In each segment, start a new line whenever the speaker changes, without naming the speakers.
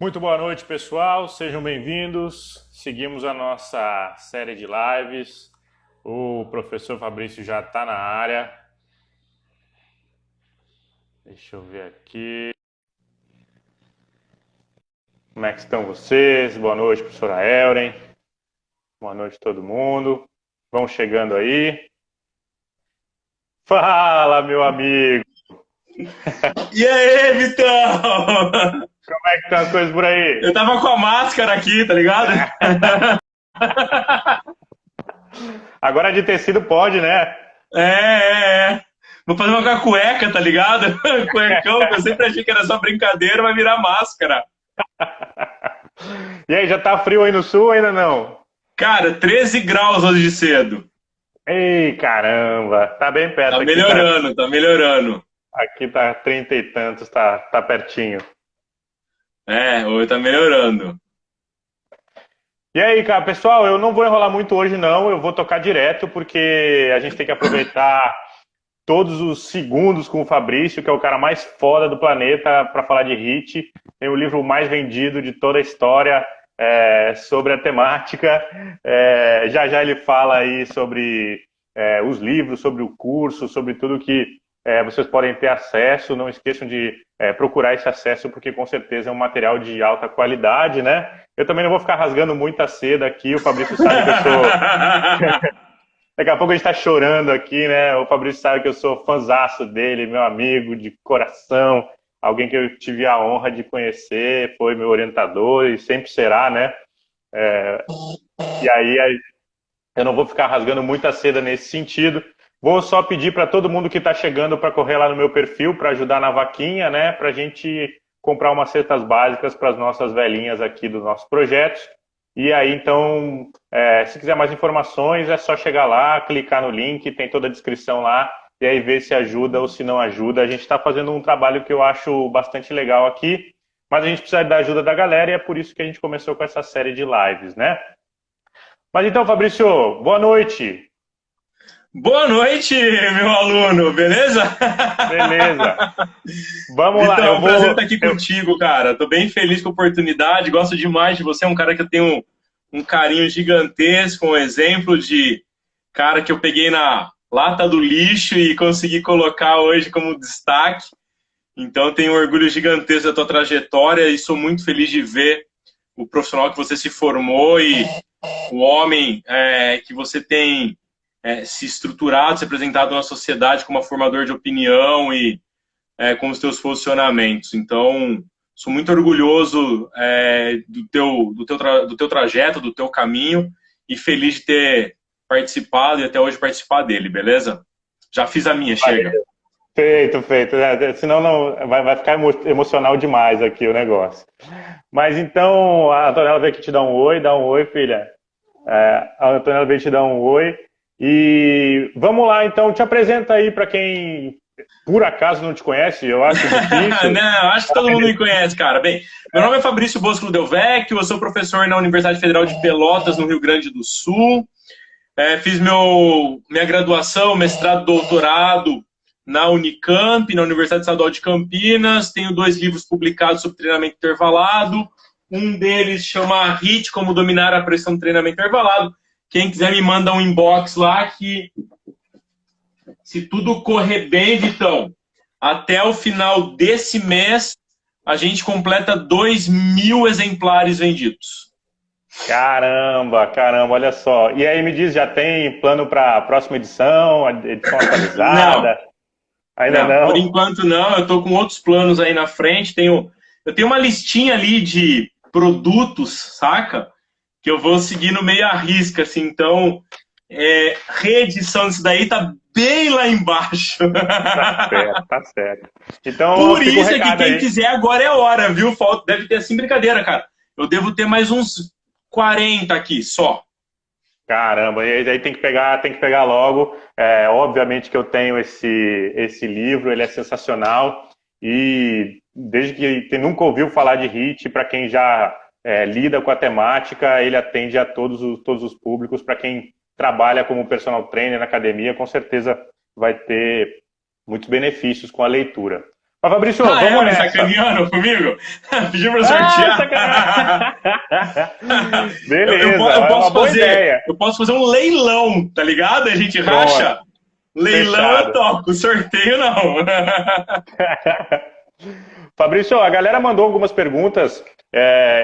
Muito boa noite, pessoal. Sejam bem-vindos. Seguimos a nossa série de lives. O professor Fabrício já está na área. Deixa eu ver aqui. Como é que estão vocês? Boa noite, professora Elren. Boa noite, todo mundo. Vão chegando aí. Fala, meu amigo.
E aí, Vitão?
Como é que estão as coisas por aí?
Eu tava com a máscara aqui, tá ligado?
Agora de tecido pode, né?
É. Vou fazer uma com a cueca, tá ligado? Cuecão, que eu sempre achei que era só brincadeira, vai virar máscara.
E aí, já tá frio aí no sul ou ainda não?
Cara, 13 graus hoje de cedo.
Ei, caramba, tá bem
Tá
perto aqui, tá.
melhorando, tá melhorando.
Aqui tá 30 e tantos, tá pertinho.
Hoje tá melhorando.
E aí, cara, pessoal, eu não vou enrolar muito hoje, não. Eu vou tocar direto, porque a gente tem que aproveitar todos os segundos com o Fabrício, que é o cara mais foda do planeta, para falar de hit. Tem o livro mais vendido de toda a história sobre a temática. Já já ele fala aí sobre os livros, sobre o curso, sobre tudo que vocês podem ter acesso. Não esqueçam de procurar esse acesso, porque com certeza é um material de alta qualidade, né? Eu também não vou ficar rasgando muita seda aqui. O Fabrício sabe que eu sou. Daqui a pouco a gente tá chorando aqui, né? O Fabrício sabe que eu sou fãzaço dele, meu amigo de coração, alguém que eu tive a honra de conhecer, foi meu orientador e sempre será, né? E aí eu não vou ficar rasgando muita seda nesse sentido. Vou só pedir para todo mundo que está chegando para correr lá no meu perfil para ajudar na vaquinha, né? Para a gente comprar umas cestas básicas para as nossas velhinhas aqui dos nossos projetos. E aí, então, se quiser mais informações, é só chegar lá, clicar no link, tem toda a descrição lá, e aí ver se ajuda ou se não ajuda. A gente está fazendo um trabalho que eu acho bastante legal aqui, mas a gente precisa da ajuda da galera e é por isso que a gente começou com essa série de lives, né? Mas então, Fabrício, boa noite.
Boa noite, meu aluno, beleza?
Beleza. Vamos lá,
Vitão, é
eu
um prazer estar
vou.
aqui contigo, cara. Tô bem feliz com a oportunidade, gosto demais de você. É um cara que eu tenho um carinho gigantesco, um exemplo de cara que eu peguei na lata do lixo e consegui colocar hoje como destaque. Então, tenho um orgulho gigantesco da tua trajetória e sou muito feliz de ver o profissional que você se formou e o homem que você tem se estruturado, se apresentado na sociedade como uma formador de opinião e com os teus posicionamentos. Então, sou muito orgulhoso do teu trajeto, do teu caminho e feliz de ter participado e até hoje participar dele, beleza? Já fiz a minha, chega.
Feito, feito. Senão não, vai ficar emocional demais aqui o negócio. Mas então, a Antonella veio aqui te dar um oi, dá um oi, filha. A Antonella veio te dar um oi. E vamos lá, então, te apresenta aí para quem por acaso não te conhece, eu acho difícil.
Não, acho que todo mundo me conhece, cara. Bem, meu nome é Fabrício Bosco Del Vecchio, eu sou professor na Universidade Federal de Pelotas, no Rio Grande do Sul. Fiz minha graduação, mestrado, doutorado na Unicamp, na Universidade Estadual de Campinas. Tenho 2 livros publicados sobre treinamento intervalado. Um deles chama HIIT, Como Dominar a Pressão do Treinamento Intervalado. Quem quiser me manda um inbox lá que, se tudo correr bem, Vitão, até o final desse mês, a gente completa 2.000 exemplares vendidos.
Caramba, caramba, olha só. E aí me diz, já tem plano para a próxima edição, a edição
Não,
atualizada? Ainda
não, por
não?
enquanto não. Eu estou com outros planos aí na frente. Eu tenho uma listinha ali de produtos, saca? Que eu vou seguir no meio à risca, assim. Então, reedição disso daí tá bem lá embaixo.
Tá certo, tá certo. Então
Por
fica o
isso é que
recado
quem
aí.
quiser agora é a hora, viu? Deve ter assim brincadeira, cara. Eu devo ter mais uns 40 aqui só.
Caramba, e aí tem que pegar logo. Obviamente que eu tenho esse livro, ele é sensacional. E desde que nunca ouviu falar de HIIT, para quem já lida com a temática, ele atende a todos os públicos. Para quem trabalha como personal trainer na academia, com certeza vai ter muitos benefícios com a leitura. Mas, Fabrício, vamos
me
nessa.
sacaneando comigo? Pediu pra
Ah,
sortear.
Beleza,
eu
é uma boa ideia.
eu posso fazer um leilão, tá ligado? A gente
Pronto,
racha. Leilão
fechado.
eu toco, sorteio não.
Fabrício, a galera mandou algumas perguntas.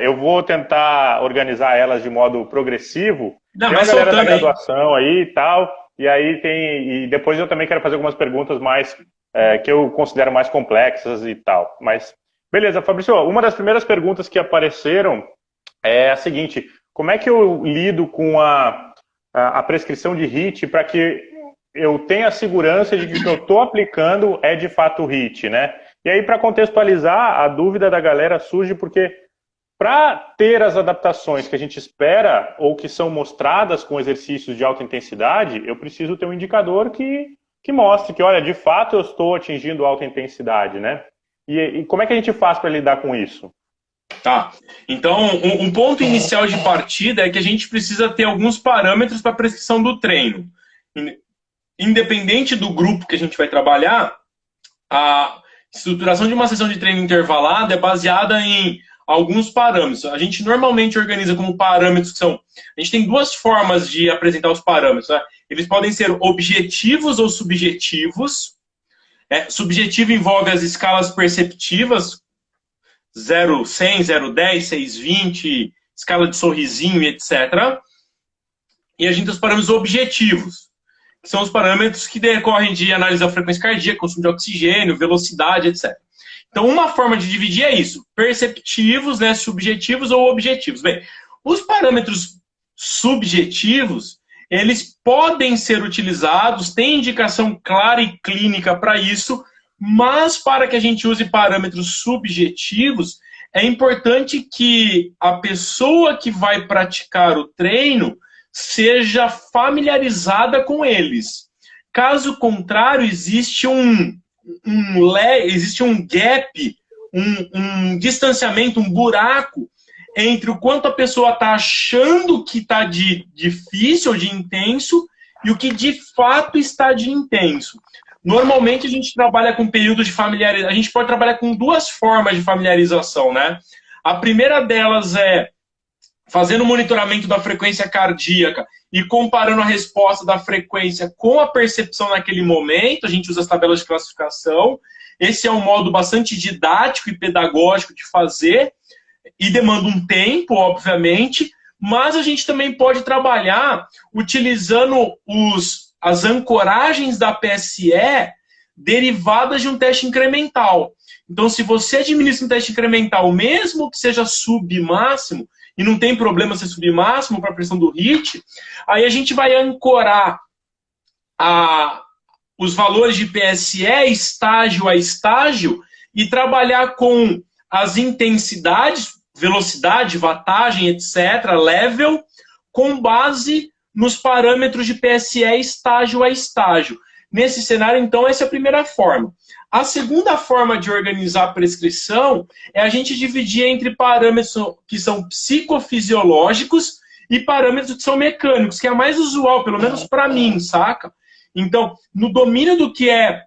Eu vou tentar organizar elas de modo progressivo.
Não,
Tem
vai
uma galera da
soltando aí.
graduação aí e tal. E aí e depois eu também quero fazer algumas perguntas mais que eu considero mais complexas e tal. Mas beleza, Fabrício. Uma das primeiras perguntas que apareceram é a seguinte: como é que eu lido com a prescrição de HIIT para que eu tenha a segurança de que o que eu estou aplicando é de fato HIIT, né? E aí, para contextualizar, a dúvida da galera surge porque, para ter as adaptações que a gente espera ou que são mostradas com exercícios de alta intensidade, eu preciso ter um indicador que mostre que, olha, de fato eu estou atingindo alta intensidade, né? E como é que a gente faz para lidar com isso?
Tá. Então, um ponto inicial de partida é que a gente precisa ter alguns parâmetros para a prescrição do treino. Independente do grupo que a gente vai trabalhar, a estruturação de uma sessão de treino intervalada é baseada em alguns parâmetros. A gente normalmente organiza como parâmetros que são... A gente tem duas formas de apresentar os parâmetros. Né? Eles podem ser objetivos ou subjetivos. Subjetivo envolve as escalas perceptivas, 0, 100, 0, 10, 6, 20, escala de sorrisinho, etc. E a gente tem os parâmetros objetivos, que são os parâmetros que decorrem de análise da frequência cardíaca, consumo de oxigênio, velocidade, etc. Então, uma forma de dividir é isso: perceptivos, né, subjetivos ou objetivos. Bem, os parâmetros subjetivos, eles podem ser utilizados, tem indicação clara e clínica para isso, mas para que a gente use parâmetros subjetivos, é importante que a pessoa que vai praticar o treino seja familiarizada com eles. Caso contrário, existe um gap, um distanciamento, um buraco entre o quanto a pessoa está achando que está de difícil ou de intenso e o que de fato está de intenso. Normalmente a gente trabalha com períodos de familiarização. A gente pode trabalhar com duas formas de familiarização, né? A primeira delas é fazendo o monitoramento da frequência cardíaca e comparando a resposta da frequência com a percepção naquele momento. A gente usa as tabelas de classificação. Esse é um modo bastante didático e pedagógico de fazer e demanda um tempo, obviamente, mas a gente também pode trabalhar utilizando as ancoragens da PSE derivadas de um teste incremental. Então, se você administra um teste incremental, mesmo que seja submáximo, e não tem problema ser submáximo para a pressão do HIIT, aí a gente vai ancorar os valores de PSE estágio a estágio e trabalhar com as intensidades, velocidade, wattagem, etc., level, com base nos parâmetros de PSE estágio a estágio. Nesse cenário, então, essa é a primeira forma. A segunda forma de organizar a prescrição é a gente dividir entre parâmetros que são psicofisiológicos e parâmetros que são mecânicos, que é a mais usual, pelo menos para mim, saca? Então, no domínio do que é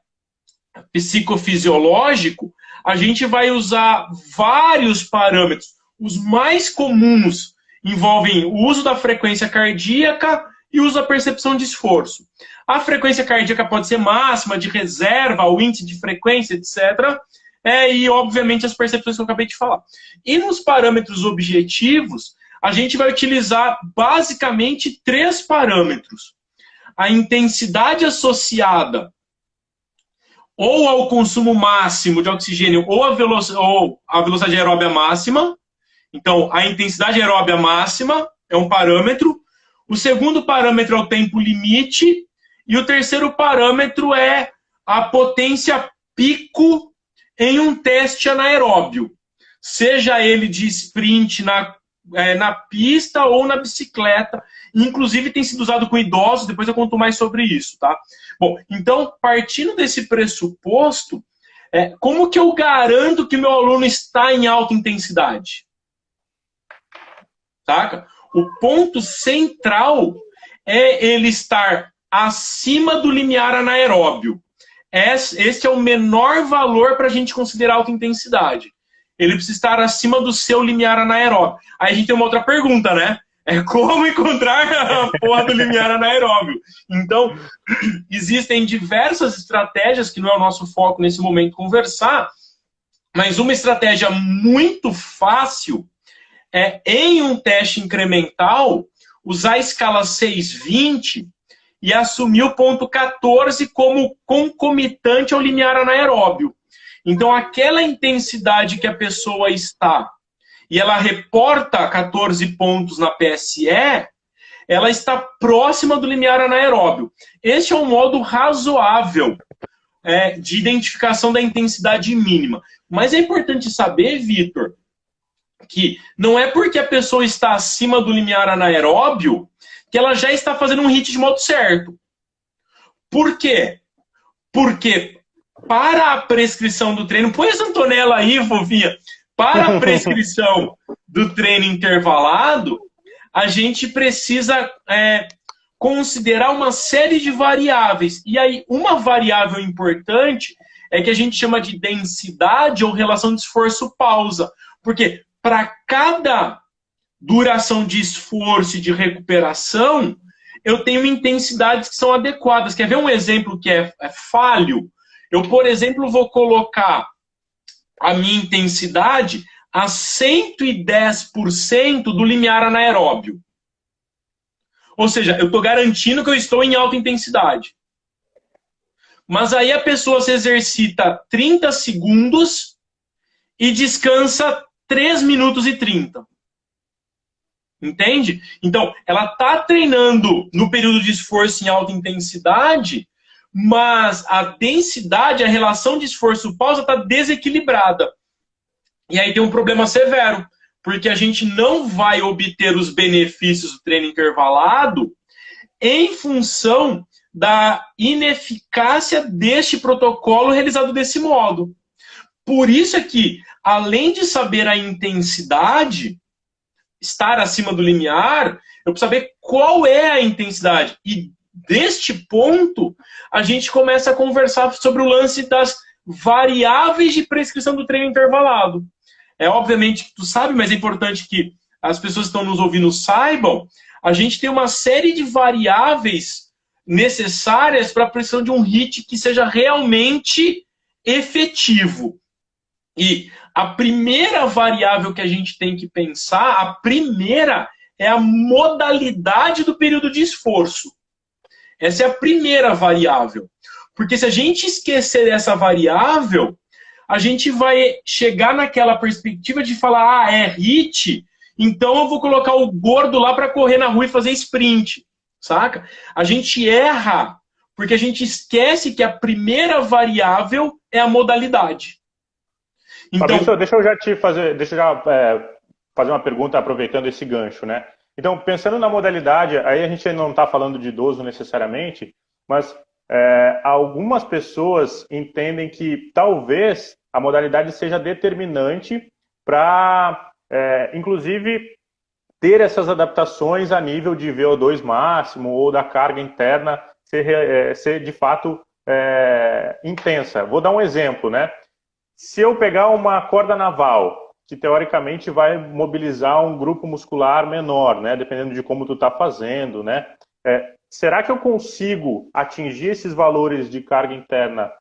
psicofisiológico, a gente vai usar vários parâmetros. Os mais comuns envolvem o uso da frequência cardíaca e o uso da percepção de esforço. A frequência cardíaca pode ser máxima, de reserva, o índice de frequência, etc. E, obviamente, as percepções que eu acabei de falar. E nos parâmetros objetivos, a gente vai utilizar basicamente 3 parâmetros. A intensidade associada ou ao consumo máximo de oxigênio ou a velocidade aeróbia máxima. Então, a intensidade aeróbia máxima é um parâmetro. O segundo parâmetro é o tempo limite. E o terceiro parâmetro é a potência pico em um teste anaeróbio. Seja ele de sprint na pista ou na bicicleta. Inclusive tem sido usado com idosos, depois eu conto mais sobre isso, tá? Bom, então, partindo desse pressuposto, como que eu garanto que meu aluno está em alta intensidade? Saca? O ponto central é ele estar acima do limiar anaeróbio. este é o menor valor para a gente considerar alta intensidade. Ele precisa estar acima do seu limiar anaeróbio. Aí a gente tem uma outra pergunta, né? É como encontrar a porra do limiar anaeróbio. Então, existem diversas estratégias, que não é o nosso foco nesse momento conversar, mas uma estratégia muito fácil é, em um teste incremental, usar a escala 620 e assumir o ponto 14 como concomitante ao limiar anaeróbio. Então, aquela intensidade que a pessoa está e ela reporta 14 pontos na PSE, ela está próxima do limiar anaeróbio. Este é um modo razoável de identificação da intensidade mínima. Mas é importante saber, Vitor, que não é porque a pessoa está acima do limiar anaeróbio que ela já está fazendo um HIIT de modo certo. Por quê? Porque para a prescrição do treino, põe essa Antonella aí, fofinha, para a prescrição do treino intervalado, a gente precisa considerar uma série de variáveis. E aí, uma variável importante é que a gente chama de densidade ou relação de esforço-pausa. Porque para cada duração de esforço e de recuperação, eu tenho intensidades que são adequadas. Quer ver um exemplo que é falho? Eu, por exemplo, vou colocar a minha intensidade a 110% do limiar anaeróbio. Ou seja, eu estou garantindo que eu estou em alta intensidade. Mas aí a pessoa se exercita 30 segundos e descansa 3 minutos e 30. Entende? Então, ela está treinando no período de esforço em alta intensidade, mas a densidade, a relação de esforço-pausa está desequilibrada. E aí tem um problema severo, porque a gente não vai obter os benefícios do treino intervalado em função da ineficácia deste protocolo realizado desse modo. Por isso é que, além de saber a intensidade, estar acima do limiar, eu preciso saber qual é a intensidade. E deste ponto, a gente começa a conversar sobre o lance das variáveis de prescrição do treino intervalado. Obviamente que tu sabe, mas é importante que as pessoas que estão nos ouvindo saibam, a gente tem uma série de variáveis necessárias para a prescrição de um HIIT que seja realmente efetivo. E a primeira variável que a gente tem que pensar, a primeira é a modalidade do período de esforço. Essa é a primeira variável. Porque se a gente esquecer essa variável, a gente vai chegar naquela perspectiva de falar, é HIIT, então eu vou colocar o gordo lá para correr na rua e fazer sprint, saca? A gente erra porque a gente esquece que a primeira variável é a modalidade.
Então, Fabrício, deixa eu já fazer uma pergunta aproveitando esse gancho, né? Então, pensando na modalidade, aí a gente não está falando de idoso necessariamente, mas algumas pessoas entendem que talvez a modalidade seja determinante para, inclusive, ter essas adaptações a nível de VO2 máximo ou da carga interna ser de fato intensa. Vou dar um exemplo, né? Se eu pegar uma corda naval, que teoricamente vai mobilizar um grupo muscular menor, né? Dependendo de como tu está fazendo, né? Será que eu consigo atingir esses valores de carga interna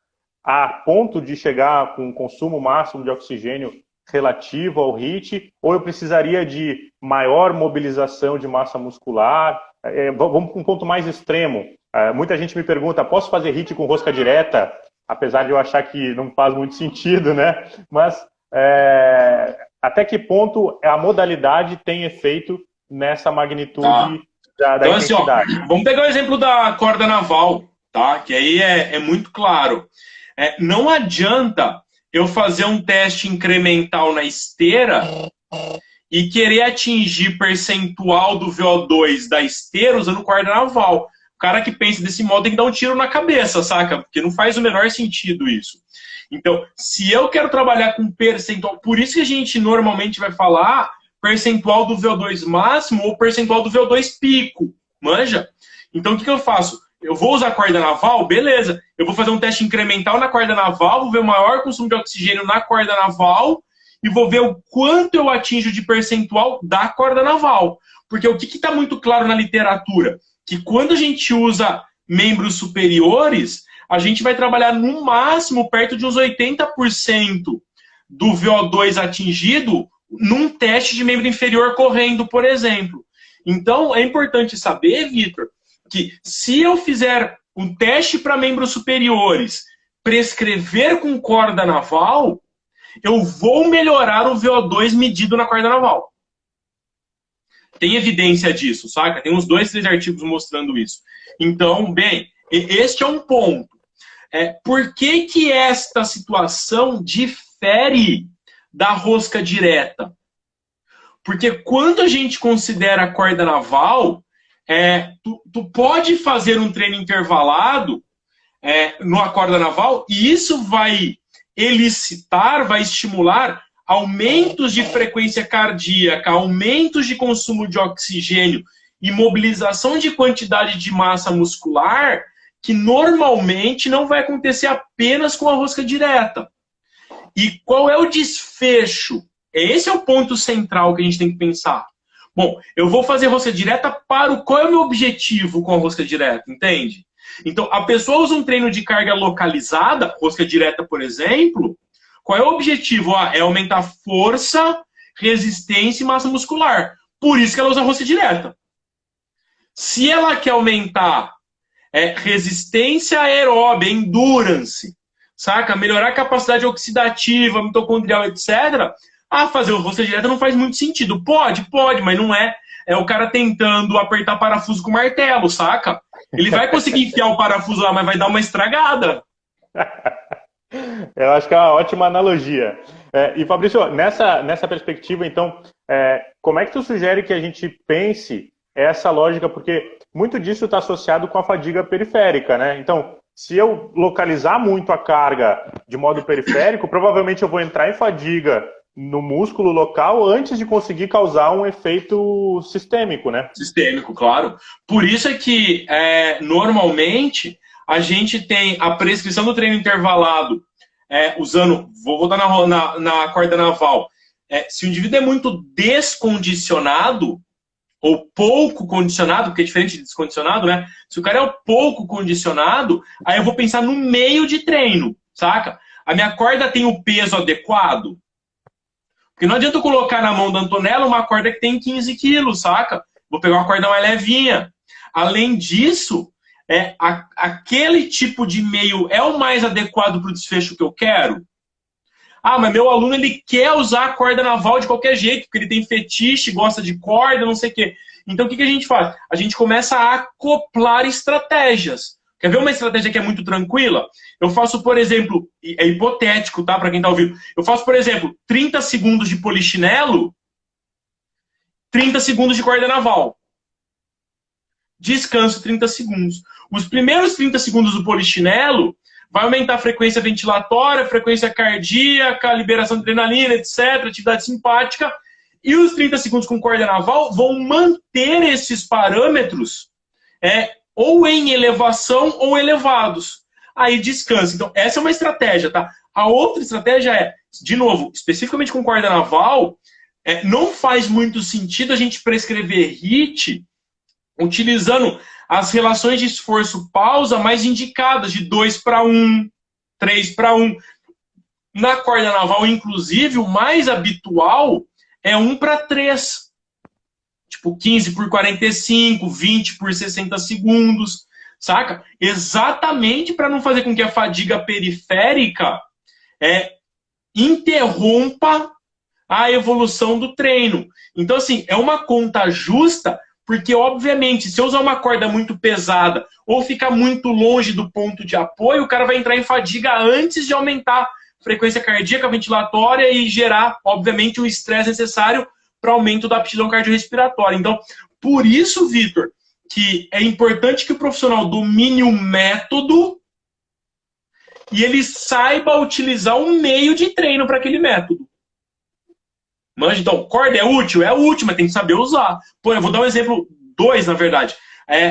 a ponto de chegar com um consumo máximo de oxigênio relativo ao HIIT? Ou eu precisaria de maior mobilização de massa muscular? Vamos para um ponto mais extremo. Muita gente me pergunta, posso fazer HIIT com rosca direta? Apesar de eu achar que não faz muito sentido, né? Mas até que ponto a modalidade tem efeito nessa magnitude da
então,
intensidade?
Assim, ó, vamos pegar o exemplo da corda naval, tá? Que aí é muito claro. Não adianta eu fazer um teste incremental na esteira e querer atingir percentual do VO2 da esteira usando corda naval. O cara que pensa desse modo tem que dar um tiro na cabeça, saca? Porque não faz o menor sentido isso. Então, se eu quero trabalhar com percentual, por isso que a gente normalmente vai falar percentual do VO2 máximo ou percentual do VO2 pico, manja? Então, o que eu faço? eu vou usar corda naval, beleza. Eu vou fazer um teste incremental na corda naval, vou ver o maior consumo de oxigênio na corda naval e vou ver o quanto eu atinjo de percentual da corda naval. Porque o que está muito claro na literatura? Que quando a gente usa membros superiores, a gente vai trabalhar no máximo perto de uns 80% do VO2 atingido num teste de membro inferior correndo, por exemplo. Então, é importante saber, Vitor, que se eu fizer um teste para membros superiores, prescrever com corda naval, eu vou melhorar o VO2 medido na corda naval. Tem evidência disso, saca? Tem uns 2, 3 artigos mostrando isso. Então, bem, este é um ponto. Por que que esta situação difere da rosca direta? Porque quando a gente considera a corda naval, tu pode fazer um treino intervalado numa corda naval e isso vai elicitar, vai estimular aumentos de frequência cardíaca, aumentos de consumo de oxigênio e mobilização de quantidade de massa muscular que normalmente não vai acontecer apenas com a rosca direta. E qual é o desfecho? Esse é o ponto central que a gente tem que pensar. Bom, eu vou fazer rosca direta qual é o meu objetivo com a rosca direta, entende? Então, a pessoa usa um treino de carga localizada, rosca direta, por exemplo, qual é o objetivo? É aumentar força, resistência e massa muscular. Por isso que ela usa rosca direta. Se ela quer aumentar resistência aeróbica, endurance, saca? Melhorar a capacidade oxidativa, mitocondrial, etc., fazer rosca direta não faz muito sentido. Pode, mas não é. É o cara tentando apertar parafuso com martelo, saca? Ele vai conseguir enfiar o parafuso lá, mas vai dar uma estragada.
Eu acho que é uma ótima analogia. E Fabrício, nessa perspectiva, então, como é que tu sugere que a gente pense essa lógica? Porque muito disso está associado com a fadiga periférica, né? Então, se eu localizar muito a carga de modo periférico, provavelmente eu vou entrar em fadiga no músculo local antes de conseguir causar um efeito sistêmico, né? Sistêmico, claro. Por isso é que, normalmente, a gente tem a prescrição do treino intervalado usando, vou voltar na corda naval, se o indivíduo é muito descondicionado, ou pouco condicionado, porque é diferente de descondicionado, né? Se o cara é pouco condicionado, aí eu vou pensar no meio de treino, saca? A minha corda tem o peso adequado? Porque não adianta eu colocar na mão da Antonella uma corda que tem 15 quilos, saca? Vou pegar uma corda mais levinha. Além disso, aquele tipo de meio é o mais adequado para o desfecho que eu quero? Mas meu aluno ele quer usar a corda naval de qualquer jeito, porque ele tem fetiche, gosta de corda, não sei o quê. Então o que a gente faz? A gente começa a acoplar estratégias. Quer ver uma estratégia que é muito tranquila? Eu faço, por exemplo, é hipotético, tá? Para quem tá ouvindo. Eu faço, por exemplo, 30 segundos de polichinelo, 30 segundos de corda naval. Descanso 30 segundos. Os primeiros 30 segundos do polichinelo vai aumentar a frequência ventilatória, frequência cardíaca, liberação de adrenalina, etc., atividade simpática. E os 30 segundos com corda naval vão manter esses parâmetros ou em elevação ou elevados. Aí descansa. Então, essa é uma estratégia, tá? A outra estratégia de novo, especificamente com corda naval, não faz muito sentido a gente prescrever HIIT utilizando as relações de esforço-pausa mais indicadas, de 2:1, 3:1. Na corda naval, inclusive, o mais habitual é 1:3. Tipo, 15 por 45, 20 por 60 segundos, saca? Exatamente para não fazer com que a fadiga periférica interrompa a evolução do treino. Então, assim, é uma conta justa. Porque, obviamente, se eu usar uma corda muito pesada ou ficar muito longe do ponto de apoio, o cara vai entrar em fadiga antes de aumentar a frequência cardíaca, ventilatória e gerar, obviamente, o estresse necessário para aumento da aptidão cardiorrespiratória. Então, por isso, Vitor, que é importante que o profissional domine o método e ele saiba utilizar um meio de treino para aquele método. Manja, então, corda é útil? É útil, mas tem que saber usar. Pô, eu vou dar um exemplo, 2, na verdade.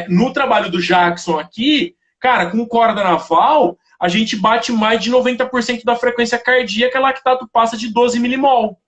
no trabalho do Jackson aqui, cara, com corda naval, a gente bate mais de 90% da frequência cardíaca, a lactato passa de 12 milimol.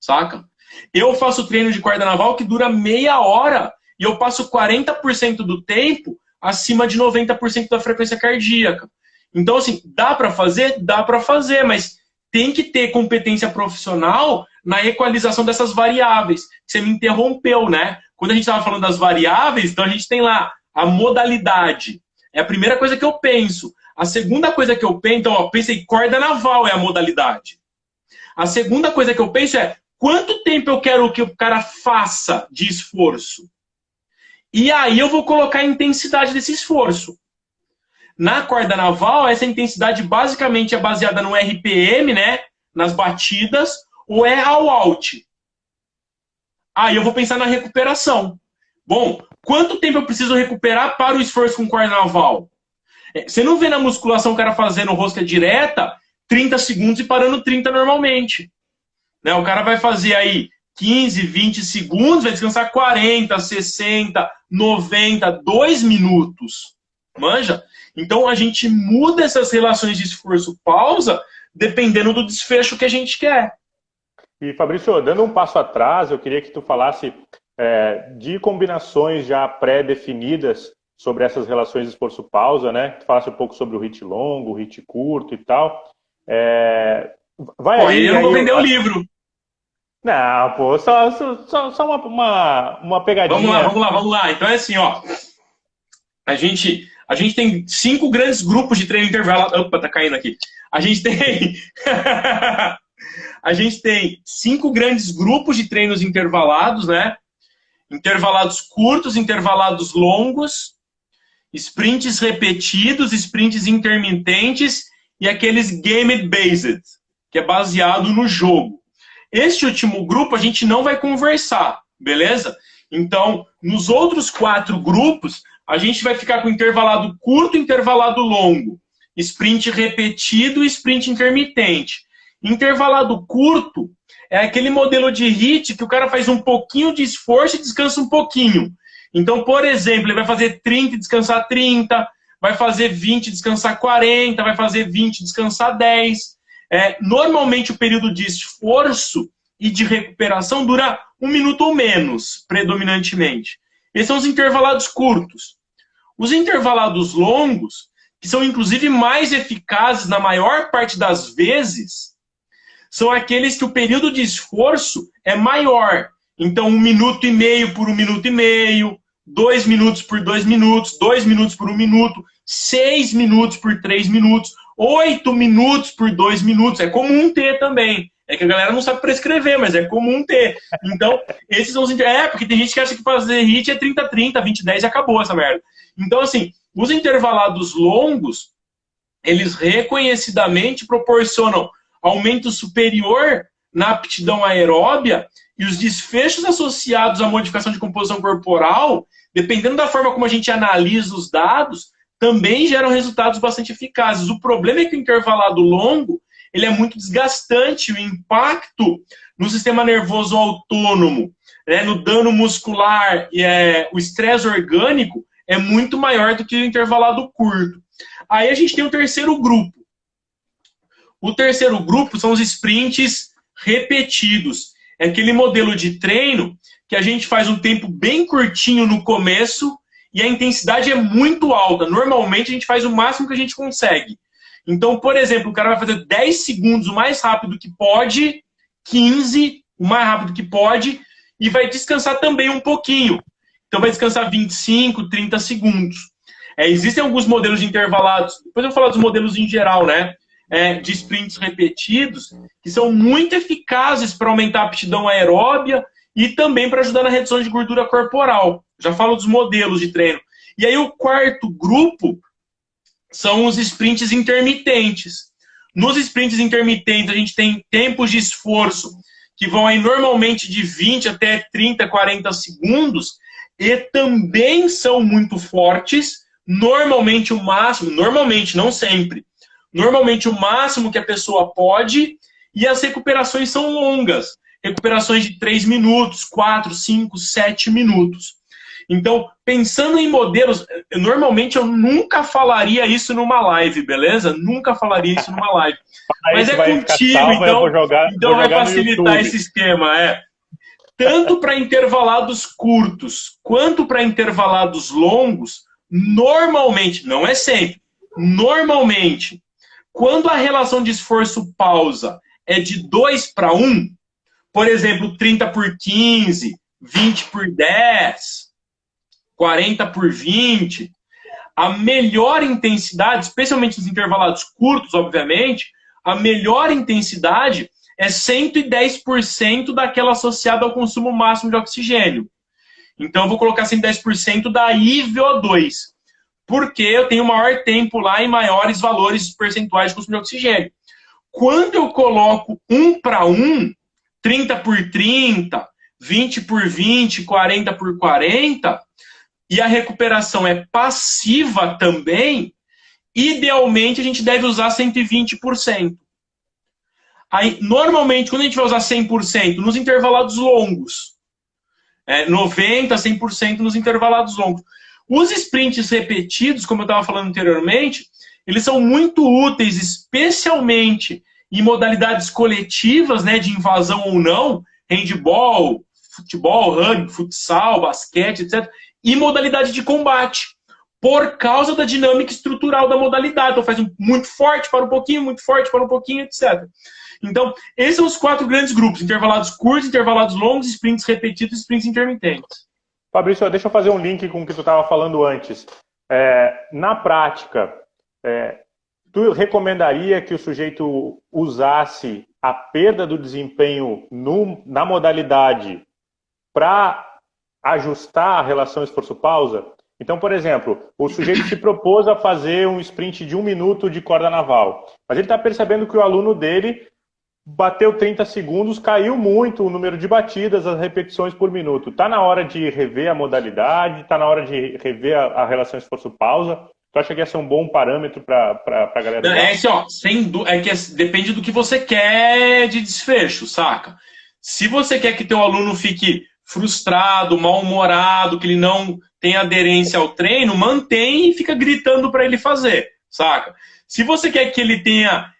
Saca? Eu faço treino de corda naval que dura meia hora e eu passo 40% do tempo acima de 90% da frequência cardíaca. Então, assim, dá para fazer? Dá para fazer, mas tem que ter competência profissional na equalização dessas variáveis. Você me interrompeu, né? Quando a gente estava falando das variáveis, então a gente tem lá a modalidade. É a primeira coisa que eu penso. A segunda coisa que eu penso, então, ó, pensei, corda naval é a modalidade. A segunda coisa que eu penso é quanto tempo eu quero que o cara faça de esforço. E aí eu vou colocar a intensidade desse esforço. Na corda naval, essa intensidade basicamente é baseada no RPM, né? Nas batidas, ou é ao out. Aí eu vou pensar na recuperação. Bom, quanto tempo eu preciso recuperar para o esforço com corda naval? Você não vê na musculação o cara fazendo rosca direta 30 segundos e parando 30 normalmente. Né? O cara vai fazer aí 15, 20 segundos, vai descansar 40, 60, 90, 2 minutos. Manja? Então a gente muda essas relações de esforço-pausa dependendo do desfecho que a gente quer.
E, Fabrício, dando um passo atrás, eu queria que tu falasse de combinações já pré-definidas sobre essas relações de esforço-pausa, né? Tu falasse um pouco sobre o HIIT longo, o HIIT curto e tal. Vai
pô,
aí,
eu não vou vender o livro.
Não, pô, só uma pegadinha.
Vamos lá. Então é assim, ó. A gente tem 5 grandes grupos de treino intervalado. Opa, tá caindo aqui. A gente tem... a gente tem 5 grandes grupos de treinos intervalados, né? Intervalados curtos, intervalados longos, sprints repetidos, sprints intermitentes e aqueles game-based, que é baseado no jogo. Este último grupo a gente não vai conversar, beleza? Então, nos outros 4 grupos, a gente vai ficar com intervalado curto, intervalado longo, sprint repetido e sprint intermitente. Intervalado curto é aquele modelo de HIIT que o cara faz um pouquinho de esforço e descansa um pouquinho. Então, por exemplo, ele vai fazer 30 e descansar 30, vai fazer 20 e descansar 40, vai fazer 20 e descansar 10. Normalmente o período de esforço e de recuperação dura 1 minuto ou menos, predominantemente. Esses são os intervalados curtos. Os intervalados longos, que são inclusive mais eficazes na maior parte das vezes, são aqueles que o período de esforço é maior. Então, 1 minuto e meio por 1 minuto e meio, 2 minutos por 2 minutos, 2 minutos por 1 minuto, 6 minutos por 3 minutos, 8 minutos por 2 minutos. É comum ter também. É que a galera não sabe prescrever, mas é comum ter. Então, esses são os... porque tem gente que acha que fazer HIIT é 30-30, 20-10 e acabou essa merda. Então, assim, os intervalados longos, eles reconhecidamente proporcionam aumento superior na aptidão aeróbia e os desfechos associados à modificação de composição corporal, dependendo da forma como a gente analisa os dados, também geram resultados bastante eficazes. O problema é que o intervalado longo, ele é muito desgastante, o impacto no sistema nervoso autônomo, né, no dano muscular, o estresse orgânico é muito maior do que o intervalado curto. Aí a gente tem o terceiro grupo. O terceiro grupo são os sprints repetidos. É aquele modelo de treino que a gente faz um tempo bem curtinho no começo e a intensidade é muito alta. Normalmente a gente faz o máximo que a gente consegue. Então, por exemplo, o cara vai fazer 10 segundos o mais rápido que pode, 15 o mais rápido que pode e vai descansar também um pouquinho. Então vai descansar 25, 30 segundos. Existem alguns modelos de intervalados, depois eu vou falar dos modelos em geral, né? De sprints repetidos, que são muito eficazes para aumentar a aptidão aeróbia e também para ajudar na redução de gordura corporal. Já falo dos modelos de treino. E aí o quarto grupo são os sprints intermitentes. Nos sprints intermitentes a gente tem tempos de esforço que vão aí normalmente de 20 até 30, 40 segundos e também são muito fortes. Normalmente o máximo, normalmente, não sempre, normalmente o máximo que a pessoa pode, e as recuperações são longas. Recuperações de 3 minutos, 4, 5, 7 minutos. Então, pensando em modelos, normalmente eu nunca falaria isso numa live, beleza? Nunca falaria isso numa live. Mas é contigo, então vai facilitar esse esquema. Tanto para intervalados curtos quanto para intervalados longos, normalmente, não é sempre, normalmente, quando a relação de esforço-pausa é de 2:1, por exemplo, 30/15, 20/10, 40/20, a melhor intensidade, especialmente nos intervalados curtos, obviamente, a melhor intensidade é 110% daquela associada ao consumo máximo de oxigênio. Então, eu vou colocar 110% da IVO2, porque eu tenho maior tempo lá e maiores valores percentuais de consumo de oxigênio. Quando eu coloco 1:1, 30/30, 20/20, 40/40, e a recuperação é passiva também, idealmente a gente deve usar 120%. Aí, normalmente, quando a gente vai usar 100% nos intervalados longos, 90%, 100% nos intervalados longos. Os sprints repetidos, como eu estava falando anteriormente, eles são muito úteis, especialmente em modalidades coletivas, né, de invasão ou não, handball, futebol, rugby, futsal, basquete, etc., e modalidade de combate, por causa da dinâmica estrutural da modalidade. Então faz muito forte para um pouquinho, muito forte para um pouquinho, etc. Então, esses são os 4 grandes grupos: intervalados curtos, intervalados longos, sprints repetidos e sprints intermitentes.
Fabrício, deixa eu fazer um link com o que tu estava falando antes. Na prática, tu recomendaria que o sujeito usasse a perda do desempenho na modalidade para ajustar a relação esforço-pausa? Então, por exemplo, o sujeito se propôs a fazer um sprint de 1 minuto de corda naval, mas ele está percebendo que o aluno dele bateu 30 segundos, caiu muito o número de batidas, as repetições por minuto. Está na hora de rever a modalidade? Está na hora de rever a relação esforço-pausa? Tu acha que esse é um bom parâmetro para a galera?
Depende do que você quer de desfecho, saca? Se você quer que teu aluno fique frustrado, mal-humorado, que ele não tem aderência ao treino, mantém e fica gritando para ele fazer, saca? Se você quer que ele tenha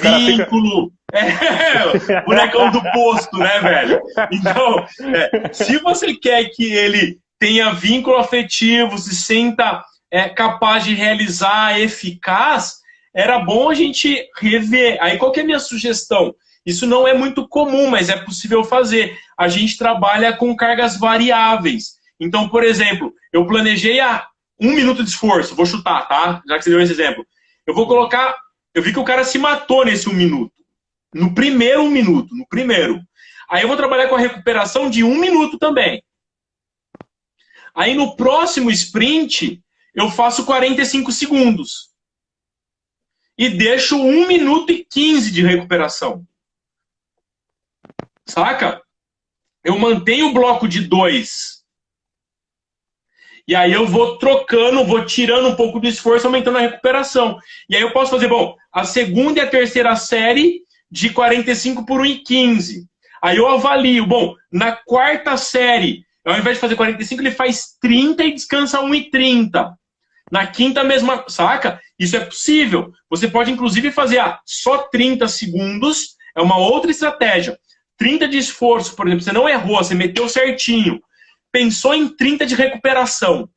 vínculo... bonecão do posto, né, velho? Então, se você quer que ele tenha vínculo afetivo, se sinta capaz de realizar, eficaz, era bom a gente rever. Aí, qual que é a minha sugestão? Isso não é muito comum, mas é possível fazer. A gente trabalha com cargas variáveis. Então, por exemplo, eu planejei 1 minuto de esforço. Vou chutar, tá? Já que você deu esse exemplo. Eu vou colocar... Eu vi que o cara se matou nesse 1 minuto. No primeiro 1 minuto. No primeiro. Aí eu vou trabalhar com a recuperação de 1 minuto também. Aí no próximo sprint, eu faço 45 segundos. E deixo 1 minuto e 15 de recuperação. Saca? Eu mantenho o bloco de 2. E aí eu vou trocando, vou tirando um pouco do esforço, aumentando a recuperação. E aí eu posso fazer, a segunda e a terceira série de 45 por 1,15. Aí eu avalio, na quarta série, ao invés de fazer 45, ele faz 30 e descansa 1,30. Na quinta, mesma, saca? Isso é possível. Você pode, inclusive, fazer só 30 segundos, é uma outra estratégia. 30 de esforço, por exemplo, você não errou, você meteu certinho. Pensou em 30 de recuperação.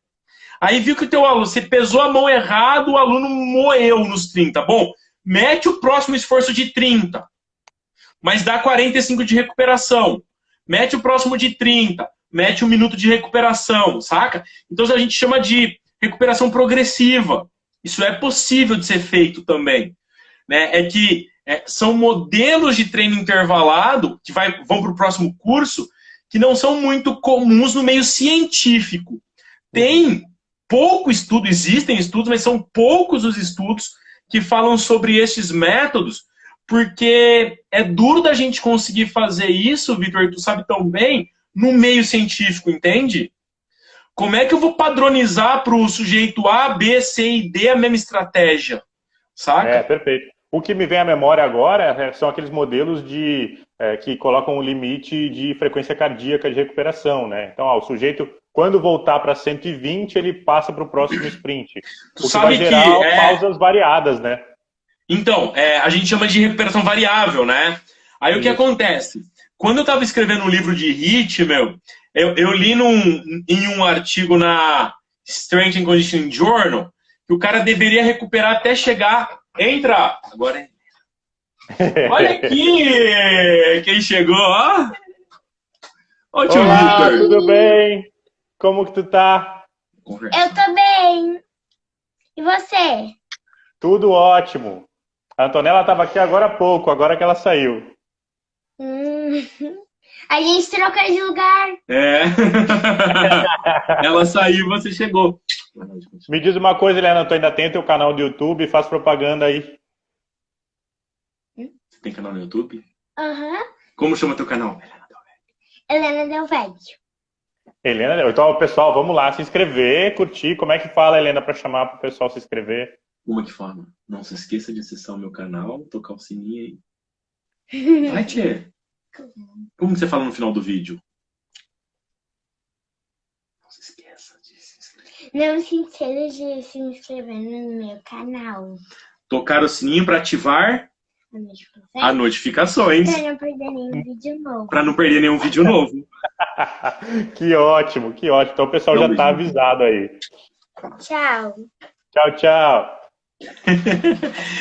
Aí viu que o teu aluno, você pesou a mão errado, o aluno moeu nos 30. Mete o próximo esforço de 30, mas dá 45 de recuperação. Mete o próximo de 30, mete 1 minuto de recuperação, saca? Então a gente chama de recuperação progressiva. Isso é possível de ser feito também. Né? São modelos de treino intervalado, que vão para o próximo curso, que não são muito comuns no meio científico. Tem pouco estudo, existem estudos, mas são poucos os estudos que falam sobre esses métodos, porque é duro da gente conseguir fazer isso, Vitor, tu sabe tão bem, no meio científico, entende? Como é que eu vou padronizar para o sujeito A, B, C e D a mesma estratégia? Saca?
Perfeito. O que me vem à memória agora são aqueles modelos que colocam um limite de frequência cardíaca de recuperação, né? Então, o sujeito Quando voltar para 120, ele passa para o próximo sprint. O que
Sabe
vai gerar
que
pausas variadas, né?
Então, a gente chama de recuperação variável, né? Aí o que
Isso.
acontece? Quando eu estava escrevendo um livro de HIIT, eu li em um artigo na Strength and Conditioning Journal que o cara deveria recuperar até chegar. Entra! Agora. Olha aqui! Quem chegou, ó! Ó, tio
Olá,
Victor!
tudo bem? Como que tu tá?
Eu tô bem. E você?
Tudo ótimo. A Antonella estava aqui agora há pouco, agora que ela saiu.
A gente trocou de lugar.
É. Ela saiu e você chegou.
Me diz uma coisa, Helena, tu ainda tem teu canal do YouTube? Faz propaganda aí.
Você tem canal no YouTube?
Aham.
Como chama teu canal?
Helena Delvecchio.
Helena, então, pessoal, vamos lá se inscrever, curtir. Como é que fala, Helena, para chamar para o pessoal se inscrever?
Uma que forma? Não se esqueça de acessar o meu canal, tocar o sininho aí. Vai, Tchê. Como você fala no final do vídeo? Não se esqueça de se inscrever.
Não se esqueça de se inscrever no meu canal.
Tocar o sininho para ativar as notificações.
Pra não perder nenhum vídeo novo.
Para não perder nenhum vídeo novo.
Que ótimo, que ótimo. Então o pessoal já está avisado aí.
Tchau.
Tchau, tchau.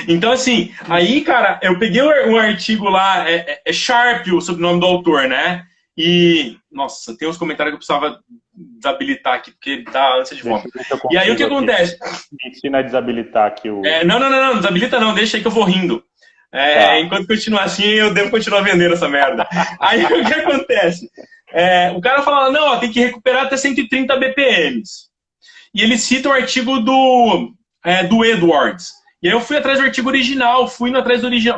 Então, assim, aí, cara, eu peguei um artigo lá, é Sharp o sobrenome do autor, né? E, nossa, tem uns comentários que eu precisava desabilitar aqui, porque tá ânsia de fome. E aí, o que acontece?
Me ensina a desabilitar aqui o...
Não, desabilita não, deixa aí que eu vou rindo.
Tá.
Enquanto continuar assim, eu devo continuar vendendo essa merda. Aí, o que acontece? O cara fala, não, ó, tem que recuperar até 130 BPMs. E ele cita o artigo do Edwards. E aí eu fui atrás do artigo original,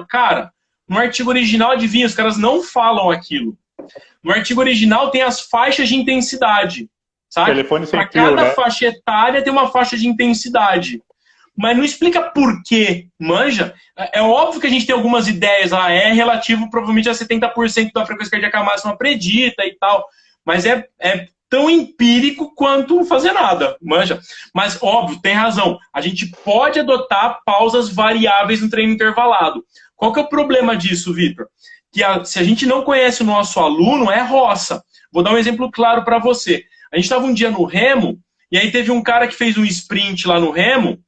Cara, no artigo original, adivinha, os caras não falam aquilo. No artigo original tem as faixas de intensidade, sabe?
Telefone sem
Para
fio,
cada
né?
faixa etária tem uma faixa de intensidade. Mas não explica por quê, manja? É óbvio que a gente tem algumas ideias lá, é relativo provavelmente a 70% da frequência cardíaca máxima predita e tal, mas é tão empírico quanto fazer nada, manja? Mas, óbvio, tem razão, a gente pode adotar pausas variáveis no treino intervalado. Qual que é o problema disso, Victor? Que se a gente não conhece o nosso aluno, é roça. Vou dar um exemplo claro para você. A gente estava um dia no remo, e aí teve um cara que fez um sprint lá no remo,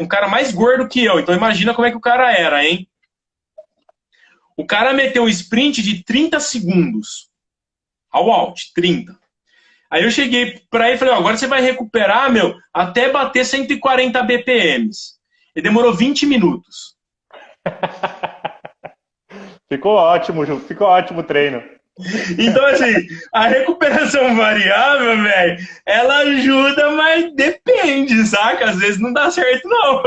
um cara mais gordo que eu, então imagina como é que o cara era, hein? O cara meteu um sprint de 30 segundos. Ao out, 30. Aí eu cheguei pra ele e falei, agora você vai recuperar, até bater 140 BPMs. E demorou 20 minutos.
Ficou ótimo, Ju. Ficou ótimo o treino.
Então, assim, a recuperação variável, velho, ela ajuda, mas depende, saca? Às vezes não dá certo, não.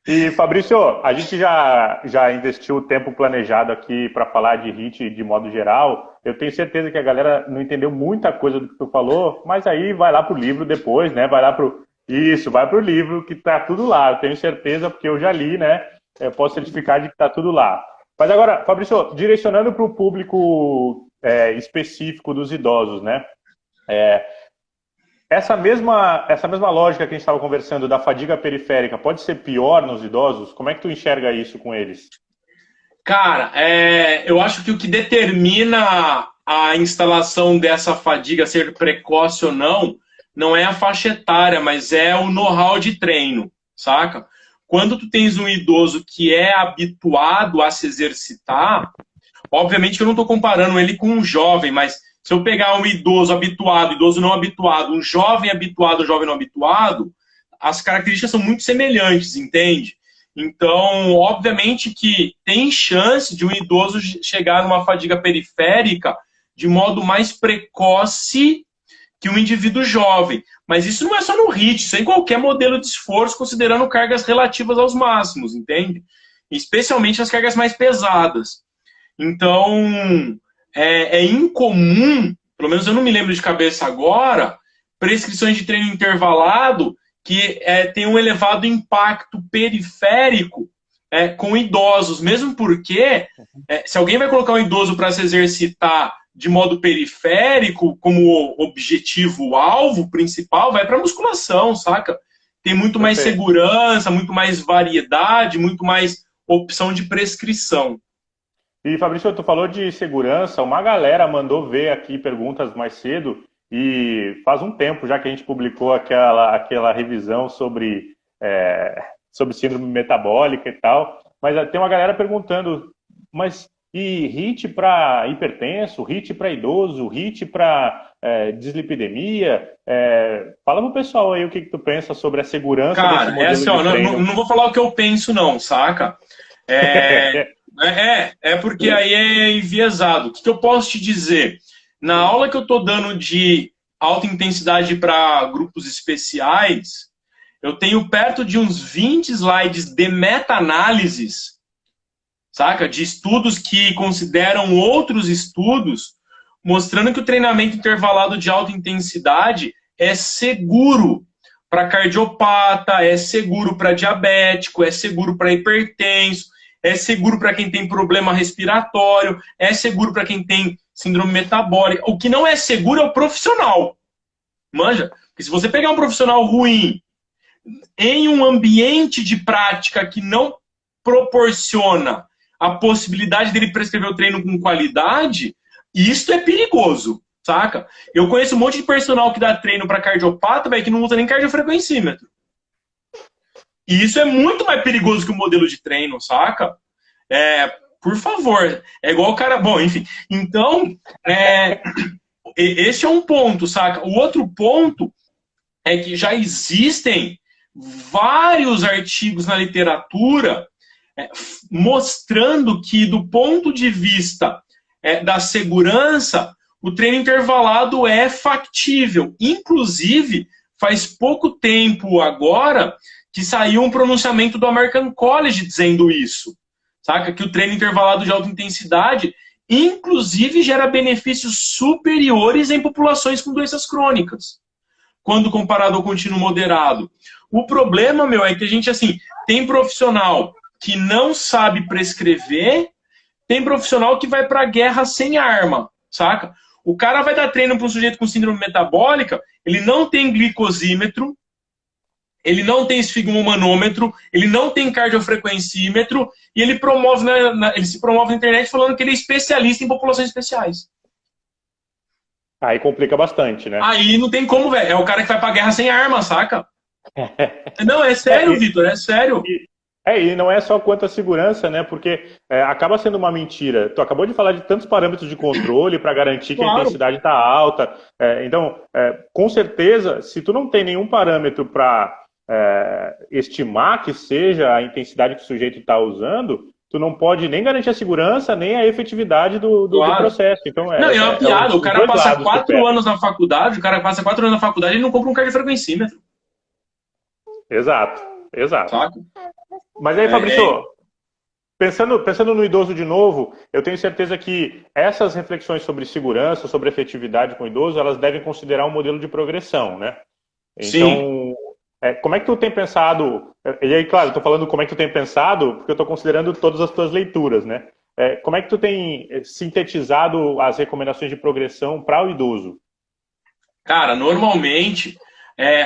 E, Fabrício, a gente já investiu o tempo planejado aqui para falar de HIIT de modo geral. Eu tenho certeza que a galera não entendeu muita coisa do que tu falou, mas aí vai lá pro livro depois, né? Vai pro livro que tá tudo lá. Eu tenho certeza, porque eu já li, né? Eu posso certificar de que tá tudo lá. Mas agora, Fabrício, direcionando para o público específico dos idosos, né? Essa mesma lógica que a gente estava conversando da fadiga periférica pode ser pior nos idosos? Como é que tu enxerga isso com eles?
Cara, eu acho que o que determina a instalação dessa fadiga ser precoce ou não é a faixa etária, mas é o know-how de treino, saca? Quando tu tens um idoso que é habituado a se exercitar, obviamente que eu não estou comparando ele com um jovem, mas se eu pegar um idoso habituado, idoso não habituado, um jovem habituado, jovem não habituado, as características são muito semelhantes, entende? Então, obviamente que tem chance de um idoso chegar numa fadiga periférica de modo mais precoce que um indivíduo jovem. Mas isso não é só no HIIT, isso é em qualquer modelo de esforço, considerando cargas relativas aos máximos, entende? Especialmente as cargas mais pesadas. Então, é incomum, pelo menos eu não me lembro de cabeça agora, prescrições de treino intervalado que tem um elevado impacto periférico com idosos, mesmo porque se alguém vai colocar um idoso para se exercitar de modo periférico, como objetivo-alvo principal, vai para musculação, saca? Tem muito mais segurança, muito mais variedade, muito mais opção de prescrição.
E, Fabrício, tu falou de segurança, uma galera mandou ver aqui perguntas mais cedo, e faz um tempo já que a gente publicou aquela revisão sobre síndrome metabólica e tal, mas tem uma galera perguntando, mas e HIIT para hipertenso, HIIT para idoso, HIIT para dislipidemia? Fala pro pessoal aí o que tu pensa sobre a segurança desse modelo de treino.
Não vou falar o que eu penso não, saca? Porque aí é enviesado. O que eu posso te dizer? Na aula que eu estou dando de alta intensidade para grupos especiais, eu tenho perto de uns 20 slides de meta-análises, saca? De estudos que consideram outros estudos, mostrando que o treinamento intervalado de alta intensidade é seguro para cardiopata, é seguro para diabético, é seguro para hipertenso, é seguro para quem tem problema respiratório, é seguro para quem tem síndrome metabólica. O que não é seguro é o profissional. Manja? Porque se você pegar um profissional ruim em um ambiente de prática que não proporciona a possibilidade dele prescrever o treino com qualidade, isso é perigoso, saca? Eu conheço um monte de personal que dá treino para cardiopata, véio, que não usa nem cardiofrequencímetro. E isso é muito mais perigoso que o modelo de treino, saca? Por favor. É igual o cara... Bom, enfim. Então, esse é um ponto, saca? O outro ponto é que já existem vários artigos na literatura mostrando que, do ponto de vista da segurança, o treino intervalado é factível. Inclusive, faz pouco tempo agora que saiu um pronunciamento do American College dizendo isso. Saca? Que o treino intervalado de alta intensidade, inclusive, gera benefícios superiores em populações com doenças crônicas, quando comparado ao contínuo moderado. O problema, é que a gente, assim, tem profissional que não sabe prescrever, tem profissional que vai pra guerra sem arma, saca? O cara vai dar treino para um sujeito com síndrome metabólica, ele não tem glicosímetro, ele não tem esfigmomanômetro, ele não tem cardiofrequencímetro, e ele ele se promove na internet falando que ele é especialista em populações especiais.
Aí complica bastante, né?
Aí não tem como, velho. É o cara que vai pra guerra sem arma, saca? Não, é sério, Vitor, é sério.
E não é só quanto à segurança, né? Porque acaba sendo uma mentira. Tu acabou de falar de tantos parâmetros de controle para garantir que a intensidade está alta. Então, com certeza, se tu não tem nenhum parâmetro para estimar que seja a intensidade que o sujeito está usando, tu não pode nem garantir a segurança, nem a efetividade do processo. Então,
não, é uma piada. O cara passa 4 anos na faculdade, ele não compra um cardiofrequencímetro.
Exato.
Saca?
Mas aí, Fabrício, pensando no idoso de novo, eu tenho certeza que essas reflexões sobre segurança, sobre efetividade com o idoso, elas devem considerar um modelo de progressão, né? Então, sim. Como é que tu tem pensado, e aí, claro, eu tô falando como é que tu tem pensado, porque eu tô considerando todas as tuas leituras, né? Como é que tu tem sintetizado as recomendações de progressão para o idoso?
Cara, normalmente,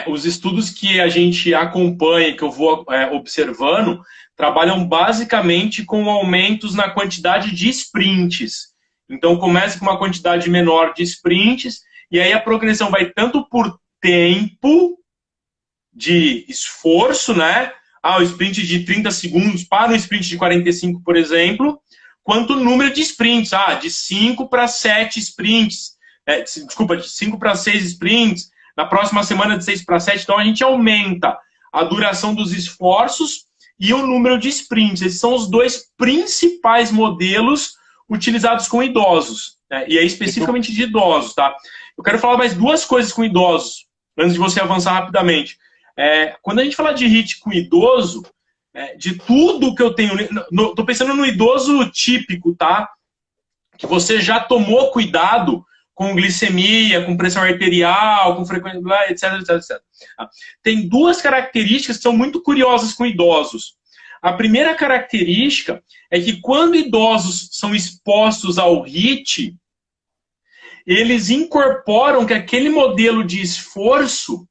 os estudos que a gente acompanha, que eu vou observando, trabalham basicamente com aumentos na quantidade de sprints. Então, começa com uma quantidade menor de sprints, e aí a progressão vai tanto por tempo de esforço, né? O sprint de 30 segundos para um sprint de 45, por exemplo, quanto o número de sprints, de 5 para 7 sprints, de 5 para 6 sprints, na próxima semana de 6 para 7, então a gente aumenta a duração dos esforços e o número de sprints. Esses são os dois principais modelos utilizados com idosos, né? E aí especificamente de idosos, tá? Eu quero falar mais 2 coisas com idosos, antes de você avançar rapidamente. Quando a gente fala de HIIT com idoso, de tudo que eu tenho... Tô pensando no idoso típico, tá? Que você já tomou cuidado com glicemia, com pressão arterial, com frequência, etc, etc, etc. Tem 2 características que são muito curiosas com idosos. A primeira característica é que quando idosos são expostos ao HIIT, eles incorporam que aquele modelo de esforço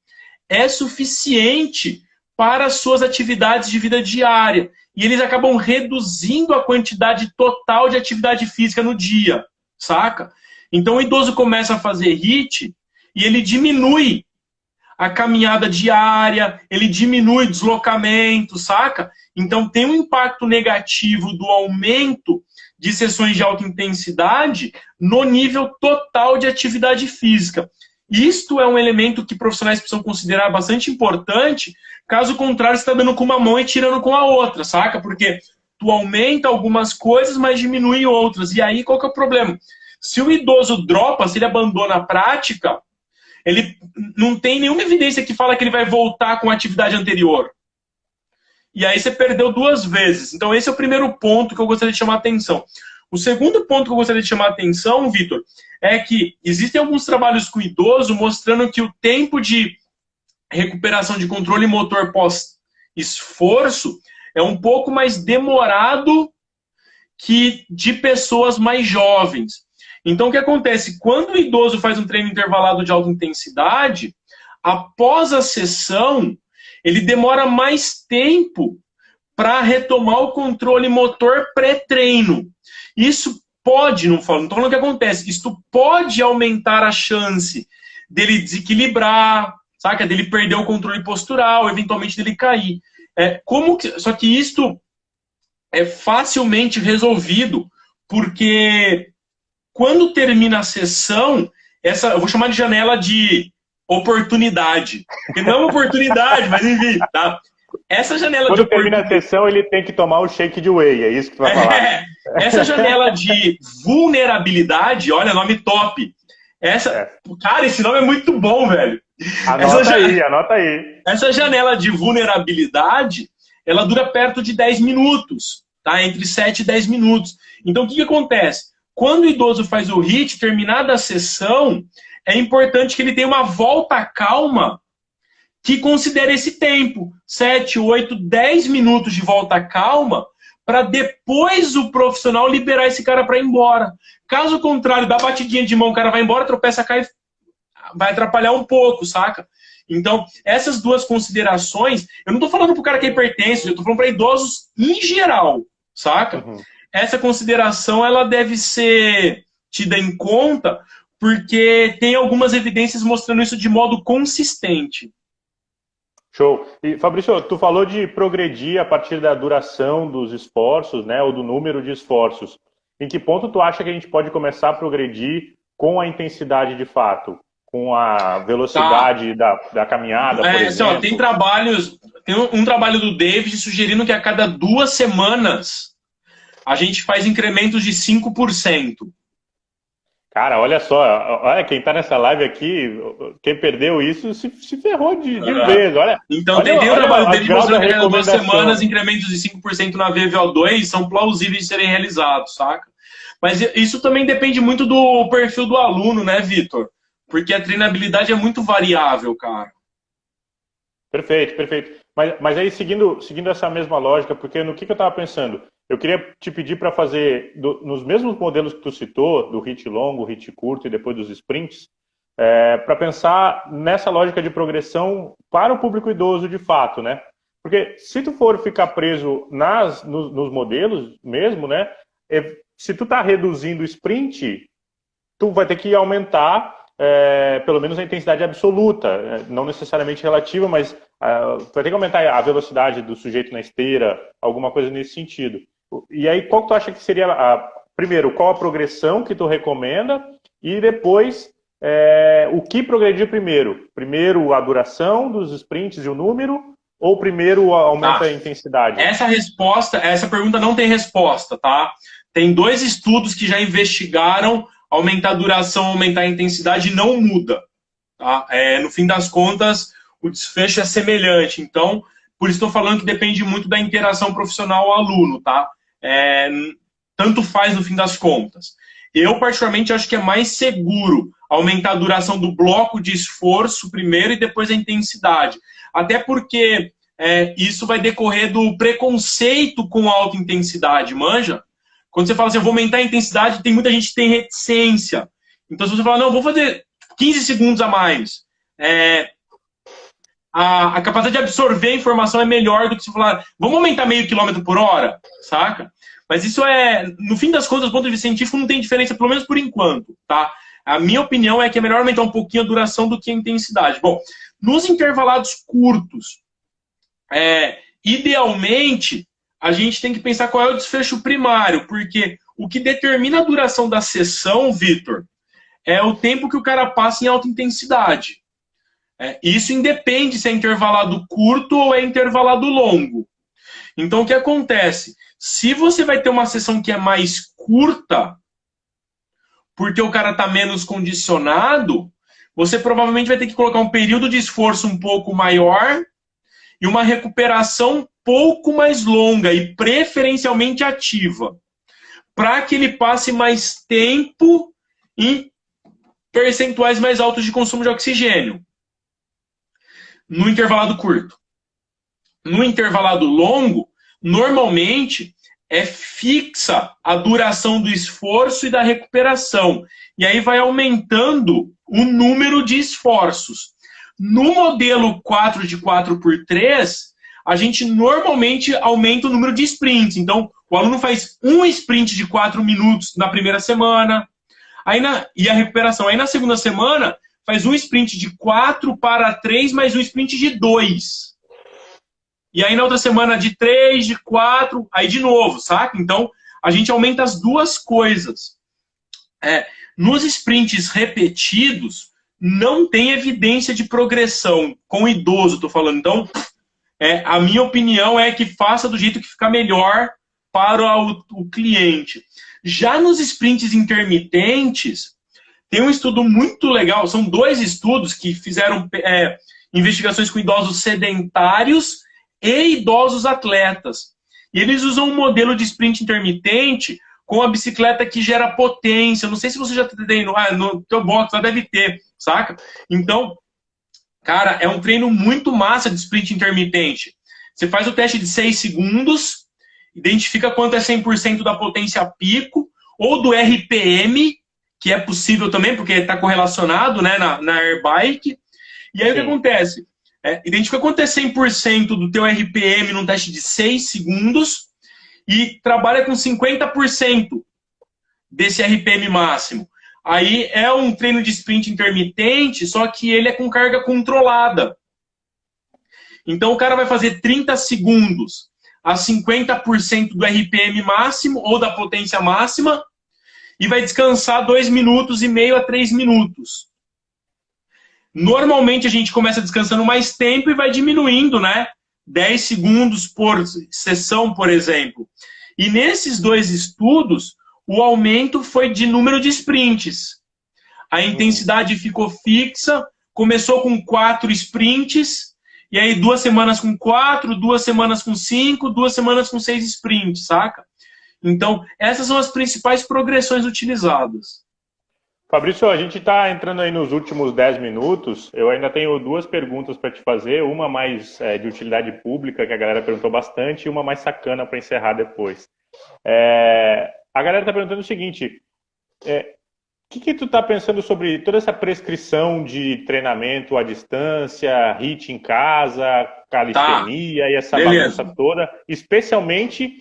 é suficiente para as suas atividades de vida diária. E eles acabam reduzindo a quantidade total de atividade física no dia, saca? Então o idoso começa a fazer HIIT e ele diminui a caminhada diária, ele diminui o deslocamento, saca? Então tem um impacto negativo do aumento de sessões de alta intensidade no nível total de atividade física. Isto é um elemento que profissionais precisam considerar bastante importante, caso contrário, você está dando com uma mão e tirando com a outra, saca? Porque tu aumenta algumas coisas, mas diminui outras. E aí, qual que é o problema? Se o idoso dropa, se ele abandona a prática, ele não tem nenhuma evidência que fala que ele vai voltar com a atividade anterior. E aí você perdeu 2 vezes. Então esse é o primeiro ponto que eu gostaria de chamar a atenção. O segundo ponto que eu gostaria de chamar a atenção, Vitor, é que existem alguns trabalhos com idoso mostrando que o tempo de recuperação de controle motor pós-esforço é um pouco mais demorado que de pessoas mais jovens. Então o que acontece? Quando o idoso faz um treino intervalado de alta intensidade, após a sessão, ele demora mais tempo para retomar o controle motor pré-treino. Isso pode, não estou falando o que acontece, isso pode aumentar a chance dele desequilibrar, saca? Dele perder o controle postural, eventualmente dele cair. Só que isto é facilmente resolvido, porque quando termina a sessão, eu vou chamar de janela de oportunidade. Porque não é uma oportunidade, mas enfim, tá? Essa janela
quando termina a sessão, ele tem que tomar o shake de whey, é isso que tu vai falar.
Essa janela de vulnerabilidade, olha, nome top. Cara, esse nome é muito bom, velho.
Anota aí.
Essa janela de vulnerabilidade, ela dura perto de 10 minutos, tá? Entre 7 e 10 minutos. Então, o que acontece? Quando o idoso faz o HIIT, terminada a sessão, é importante que ele tenha uma volta calma que considere esse tempo, 7, 8, 10 minutos de volta calma, para depois o profissional liberar esse cara para ir embora. Caso contrário, dá batidinha de mão, o cara vai embora, tropeça, cai, vai atrapalhar um pouco, saca? Então, essas 2 considerações, eu não estou falando para o cara que é hipertenso, eu estou falando para idosos em geral, saca? Uhum. Essa consideração, ela deve ser tida em conta, porque tem algumas evidências mostrando isso de modo consistente.
Show. E, Fabrício, tu falou de progredir a partir da duração dos esforços, né, ou do número de esforços. Em que ponto tu acha que a gente pode começar a progredir com a intensidade de fato? Com a velocidade da caminhada, por exemplo?
Tem trabalhos, tem um trabalho do David sugerindo que a cada 2 semanas a gente faz incrementos de 5%.
Cara, olha só, olha quem tá nessa live aqui, quem perdeu isso se ferrou de vez, olha.
Então tem um trabalho dele mostrando que a cada 2 semanas incrementos de 5% na VVO2 são plausíveis de serem realizados, saca? Mas isso também depende muito do perfil do aluno, né, Vitor? Porque a treinabilidade é muito variável, cara.
Perfeito, perfeito. Mas aí, seguindo essa mesma lógica, porque no que eu estava pensando? Eu queria te pedir para fazer, nos mesmos modelos que tu citou, do HIIT longo, HIIT curto e depois dos sprints, para pensar nessa lógica de progressão para o público idoso de fato, né? Porque se tu for ficar preso nos modelos mesmo, né? Se tu tá reduzindo o sprint, tu vai ter que aumentar pelo menos a intensidade absoluta, não necessariamente relativa, mas vai ter que aumentar a velocidade do sujeito na esteira, alguma coisa nesse sentido. E aí, qual que tu acha que seria, primeiro, qual a progressão que tu recomenda e depois, o que progredir primeiro? Primeiro a duração dos sprints e o número, ou primeiro aumenta a intensidade?
Essa pergunta não tem resposta, tá? Tem 2 estudos que já investigaram aumentar a duração, aumentar a intensidade e não muda. Tá? No fim das contas, o desfecho é semelhante. Então, por isso estou falando que depende muito da interação profissional-aluno, tá? Tanto faz no fim das contas. Eu, particularmente, acho que é mais seguro aumentar a duração do bloco de esforço primeiro e depois a intensidade. Até porque isso vai decorrer do preconceito com alta intensidade, manja? Quando você fala assim, eu vou aumentar a intensidade, tem muita gente que tem reticência. Então, se você falar, não, vou fazer 15 segundos a mais, a capacidade de absorver a informação é melhor do que se falar, vamos aumentar meio quilômetro por hora, saca? Mas isso no fim das contas, do ponto de vista científico, não tem diferença, pelo menos por enquanto, tá? A minha opinião é que é melhor aumentar um pouquinho a duração do que a intensidade. Bom, nos intervalados curtos, idealmente, a gente tem que pensar qual é o desfecho primário, porque o que determina a duração da sessão, Vitor, é o tempo que o cara passa em alta intensidade. Isso independe se é intervalado curto ou é intervalado longo. Então, o que acontece? Se você vai ter uma sessão que é mais curta, porque o cara está menos condicionado, você provavelmente vai ter que colocar um período de esforço um pouco maior e uma recuperação um pouco mais longa e preferencialmente ativa, para que ele passe mais tempo em percentuais mais altos de consumo de oxigênio. No intervalado curto. No intervalado longo, normalmente é fixa a duração do esforço e da recuperação. E aí vai aumentando o número de esforços. No modelo 4 de 4x3, a gente normalmente aumenta o número de sprints. Então, o aluno faz um sprint de 4 minutos na primeira semana, e a recuperação. Aí na segunda semana, faz um sprint de 4 para 3, mais um sprint de 2. E aí na outra semana de 3, de 4, aí de novo, saca? Então, a gente aumenta as duas coisas. Nos sprints repetidos, não tem evidência de progressão com o idoso, tô falando. Então, a minha opinião é que faça do jeito que ficar melhor para o cliente. Já nos sprints intermitentes, tem um estudo muito legal, são 2 estudos que fizeram investigações com idosos sedentários e idosos atletas. E eles usam um modelo de sprint intermitente com a bicicleta que gera potência. Não sei se você já tem no teu box, lá deve ter, saca? Então, cara, é um treino muito massa de sprint intermitente. Você faz o teste de 6 segundos, identifica quanto é 100% da potência pico, ou do RPM, que é possível também, porque está correlacionado, né, na Airbike. E aí, sim, o que acontece? Identifica quanto é 100% do teu RPM num teste de 6 segundos e trabalha com 50% desse RPM máximo. Aí é um treino de sprint intermitente, só que ele é com carga controlada. Então o cara vai fazer 30 segundos a 50% do RPM máximo ou da potência máxima e vai descansar 2,5 minutos a 3 minutos. Normalmente a gente começa descansando mais tempo e vai diminuindo, né? 10 segundos por sessão, por exemplo. E nesses 2 estudos, o aumento foi de número de sprints. A intensidade ficou fixa, começou com 4 sprints, e aí 2 semanas com 4, 2 semanas com 5, 2 semanas com 6 sprints, saca? Então, essas são as principais progressões utilizadas.
Fabrício, a gente está entrando aí nos últimos 10 minutos. Eu ainda tenho 2 perguntas para te fazer. Uma mais de utilidade pública, que a galera perguntou bastante, e uma mais sacana para encerrar depois. A galera está perguntando o seguinte: o que tu está pensando sobre toda essa prescrição de treinamento à distância, HIIT em casa, calistenia e essa bagunça toda? Especialmente,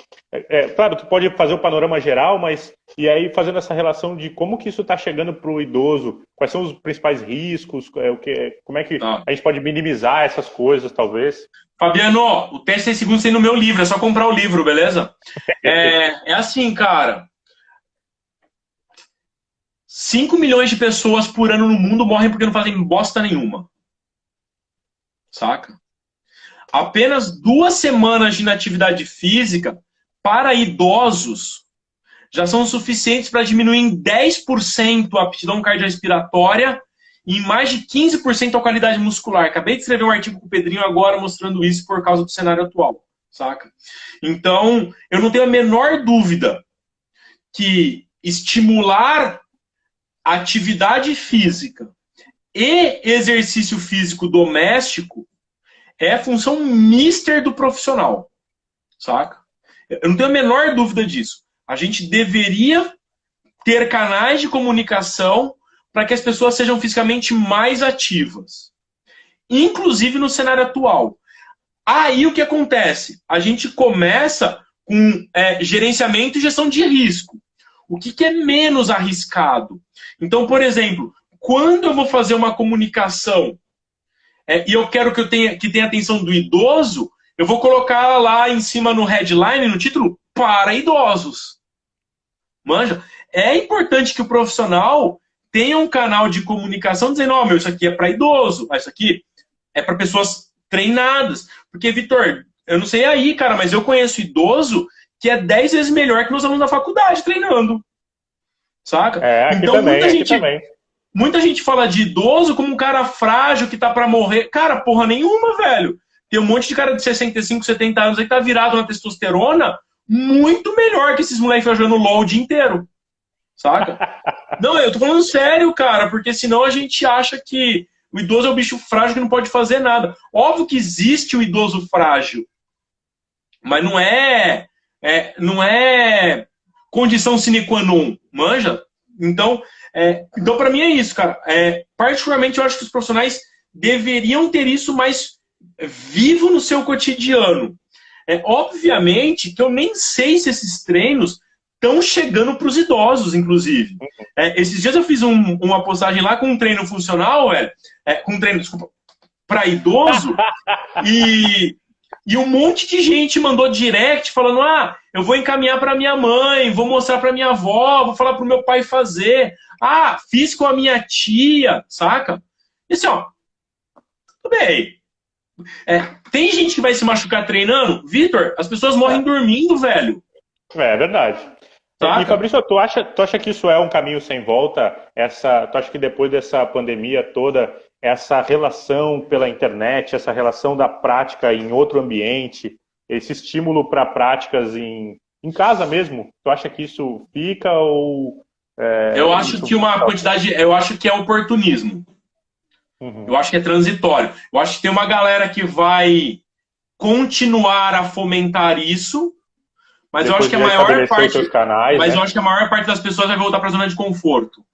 claro, tu pode fazer o panorama geral, mas e aí fazendo essa relação de como que isso está chegando para o idoso, quais são os principais riscos, como é que a gente pode minimizar essas coisas, talvez?
Fabiano, o teste 6 segundos tem no meu livro, é só comprar o livro, beleza? É assim, cara. 5 milhões de pessoas por ano no mundo morrem porque não fazem bosta nenhuma. Saca? Apenas 2 semanas de inatividade física para idosos já são suficientes para diminuir em 10% a aptidão cardiorrespiratória e em mais de 15% a qualidade muscular. Acabei de escrever um artigo com o Pedrinho agora mostrando isso por causa do cenário atual. Saca? Então, eu não tenho a menor dúvida que estimular atividade física e exercício físico doméstico é a função mister do profissional, saca? Eu não tenho a menor dúvida disso. A gente deveria ter canais de comunicação para que as pessoas sejam fisicamente mais ativas. Inclusive no cenário atual. Aí o que acontece? A gente começa com gerenciamento e gestão de risco. O que é menos arriscado? Então, por exemplo, quando eu vou fazer uma comunicação e eu quero que tenha atenção do idoso, eu vou colocar lá em cima no headline, no título, para idosos. Manja? É importante que o profissional tenha um canal de comunicação dizendo, ó, isso aqui é para idoso, isso aqui é para pessoas treinadas. Porque, Vitor, eu não sei aí, cara, mas eu conheço idoso que é 10 vezes melhor que meus alunos da faculdade treinando. Saca?
Aqui
então,
também,
muita gente fala de idoso como um cara frágil que tá para morrer. Cara, porra nenhuma, velho. Tem um monte de cara de 65, 70 anos aí que tá virado na testosterona muito melhor que esses moleques jogando LOL o dia inteiro. Saca? Não, eu tô falando sério, cara, porque senão a gente acha que o idoso é um bicho frágil que não pode fazer nada. Óbvio que existe o idoso frágil, mas não é condição sine qua non, manja? Então para mim é isso, cara. Particularmente eu acho que os profissionais deveriam ter isso mais vivo no seu cotidiano. Obviamente que eu nem sei se esses treinos estão chegando para os idosos, inclusive. Esses dias eu fiz uma postagem lá com um treino funcional, com um treino, desculpa, para idoso, e um monte de gente mandou direct falando, eu vou encaminhar para minha mãe, vou mostrar para minha avó, vou falar para o meu pai fazer. Fiz com a minha tia, saca? E assim, ó, tudo bem. Tem gente que vai se machucar treinando? Vitor, as pessoas morrem dormindo, velho.
É verdade.
Saca?
E, Fabrício, tu acha que isso é um caminho sem volta? Tu acha que depois dessa pandemia toda, essa relação pela internet, essa relação da prática em outro ambiente, esse estímulo para práticas em casa mesmo, tu acha que isso fica ou...
eu acho que eu acho que é oportunismo. Uhum. Eu acho que é transitório. Eu acho que tem uma galera que vai continuar a fomentar isso, mas eu acho que a maior parte
canais,
mas eu acho que a maior parte das pessoas vai voltar para a zona de conforto.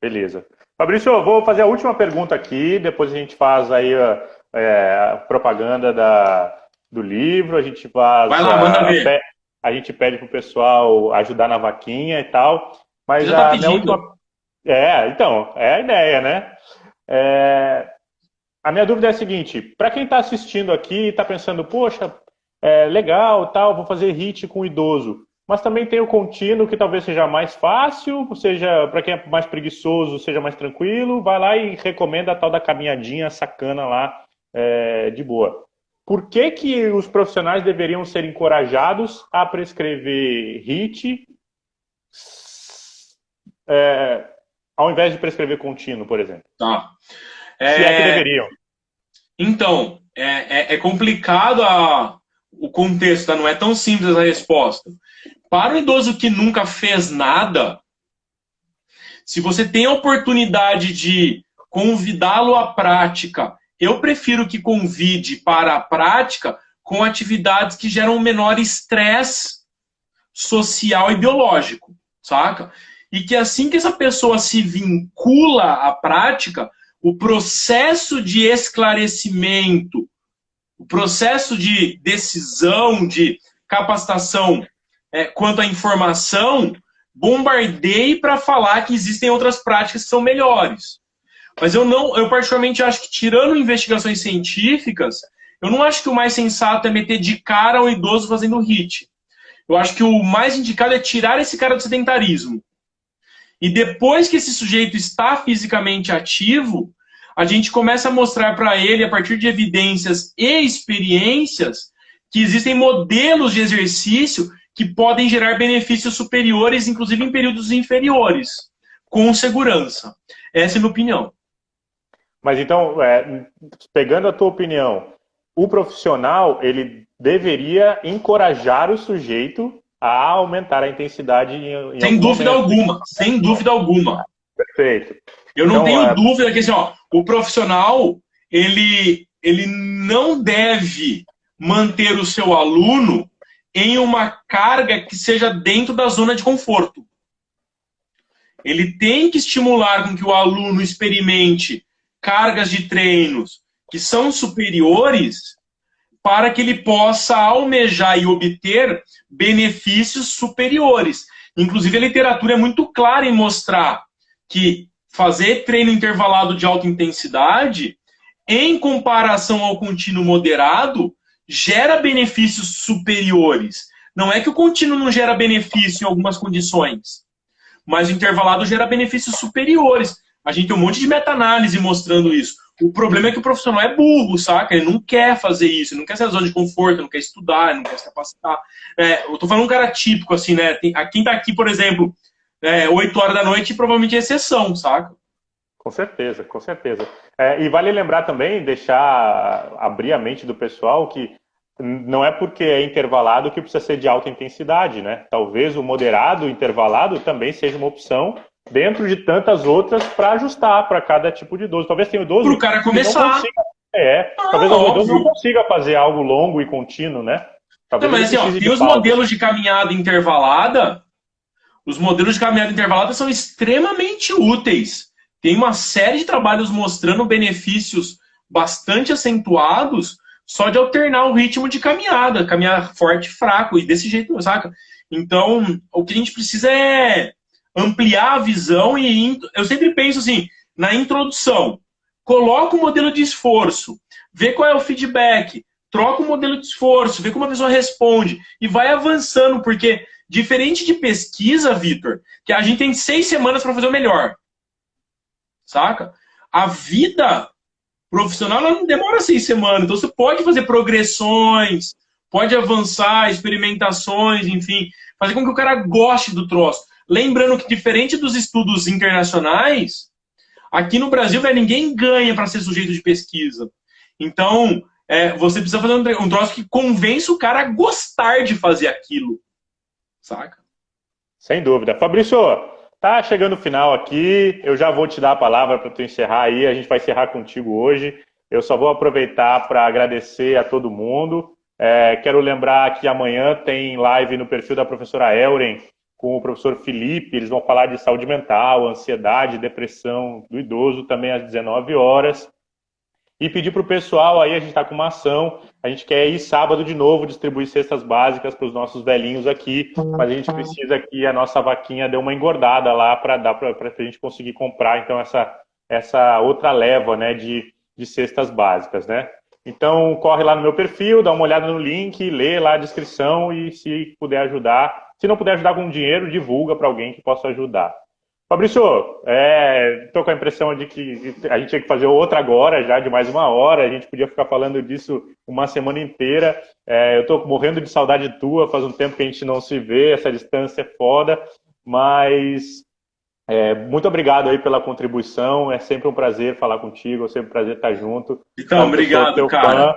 Beleza. Fabrício, eu vou fazer a última pergunta aqui, depois a gente faz aí a propaganda do livro, a gente faz...
Vai lá, manda ver.
A gente pede pro pessoal ajudar na vaquinha e tal, mas
já tá pedindo.
Então, é a ideia, né? A minha dúvida é a seguinte, para quem está assistindo aqui e está pensando, poxa, legal, tal, vou fazer HIIT com idoso, mas também tem o contínuo que talvez seja mais fácil, seja para quem é mais preguiçoso, seja mais tranquilo, vai lá e recomenda a tal da caminhadinha sacana lá, de boa. Por que os profissionais deveriam ser encorajados a prescrever HIIT ao invés de prescrever contínuo, por exemplo?
Tá.
Se é que deveriam.
Então, é complicado o contexto, tá? Não é tão simples a resposta. Para o idoso que nunca fez nada, se você tem a oportunidade de convidá-lo à prática, eu prefiro que convide para a prática com atividades que geram um menor estresse social e biológico, saca? E que assim que essa pessoa se vincula à prática, o processo de esclarecimento, o processo de decisão, de capacitação quanto à informação, bombardeie para falar que existem outras práticas que são melhores. Mas eu particularmente acho que, tirando investigações científicas, eu não acho que o mais sensato é meter de cara o idoso fazendo HIIT. Eu acho que o mais indicado é tirar esse cara do sedentarismo. E depois que esse sujeito está fisicamente ativo, a gente começa a mostrar para ele, a partir de evidências e experiências, que existem modelos de exercício que podem gerar benefícios superiores, inclusive em períodos inferiores, com segurança. Essa é a minha opinião.
Mas então, pegando a tua opinião, o profissional, ele deveria encorajar o sujeito a aumentar a intensidade em
sem dúvida alguma, sem dúvida alguma.
Perfeito.
Eu não tenho dúvida que assim, o profissional, ele ele não deve manter o seu aluno em uma carga que seja dentro da zona de conforto. Ele tem que estimular com que o aluno experimente cargas de treinos que são superiores para que ele possa almejar e obter benefícios superiores. Inclusive, a literatura é muito clara em mostrar que fazer treino intervalado de alta intensidade, em comparação ao contínuo moderado, gera benefícios superiores. Não é que o contínuo não gera benefício em algumas condições, mas o intervalado gera benefícios superiores. A gente tem um monte de meta-análise mostrando isso. O problema é que o profissional é burro, saca? Ele não quer fazer isso, ele não quer ser na zona de conforto, ele não quer estudar, ele não quer se capacitar. Eu tô falando um cara típico, assim, né? Quem tá aqui, por exemplo, 8 horas da noite, provavelmente é exceção, saca?
Com certeza, com certeza. E vale lembrar também, abrir a mente do pessoal que não é porque é intervalado que precisa ser de alta intensidade, né? Talvez o moderado, o intervalado também seja uma opção dentro de tantas outras para ajustar para cada tipo de idoso. Talvez tenha idoso
para o cara começar.
Talvez o idoso não consiga fazer algo longo e contínuo, né?
Talvez mas assim, tem os modelos de caminhada intervalada. Os modelos de caminhada intervalada são extremamente úteis. Tem uma série de trabalhos mostrando benefícios bastante acentuados só de alternar o ritmo de caminhada, caminhar forte e fraco, e desse jeito, saca? Então, o que a gente precisa é ampliar a visão e eu sempre penso assim, na introdução, coloca o modelo de esforço, vê qual é o feedback, troca o modelo de esforço, vê como a pessoa responde e vai avançando, porque diferente de pesquisa, Vitor, que a gente tem 6 semanas para fazer o melhor, saca? A vida profissional ela não demora 6 semanas, então você pode fazer progressões, pode avançar, experimentações, enfim, fazer com que o cara goste do troço. Lembrando que, diferente dos estudos internacionais, aqui no Brasil, ninguém ganha para ser sujeito de pesquisa. Então, você precisa fazer um troço que convence o cara a gostar de fazer aquilo. Saca?
Sem dúvida. Fabrício, tá chegando o final aqui. Eu já vou te dar a palavra para tu encerrar aí. A gente vai encerrar contigo hoje. Eu só vou aproveitar para agradecer a todo mundo. Quero lembrar que amanhã tem live no perfil da professora Elren com o professor Felipe, eles vão falar de saúde mental, ansiedade, depressão do idoso, também às 19 horas. E pedir para o pessoal, aí a gente está com uma ação, a gente quer ir sábado de novo, distribuir cestas básicas para os nossos velhinhos aqui, mas a gente precisa que a nossa vaquinha dê uma engordada lá para a gente conseguir comprar, então, essa outra leva, né, de cestas básicas, né? Então, corre lá no meu perfil, dá uma olhada no link, lê lá a descrição e se puder ajudar, se não puder ajudar com dinheiro, divulga para alguém que possa ajudar. Fabrício, estou com a impressão de que a gente tinha que fazer outra agora, já de mais 1 hora, a gente podia ficar falando disso uma semana inteira. Eu estou morrendo de saudade tua, faz um tempo que a gente não se vê, essa distância é foda, mas muito obrigado aí pela contribuição, é sempre um prazer falar contigo, é sempre um prazer estar junto.
Então, obrigado, cara.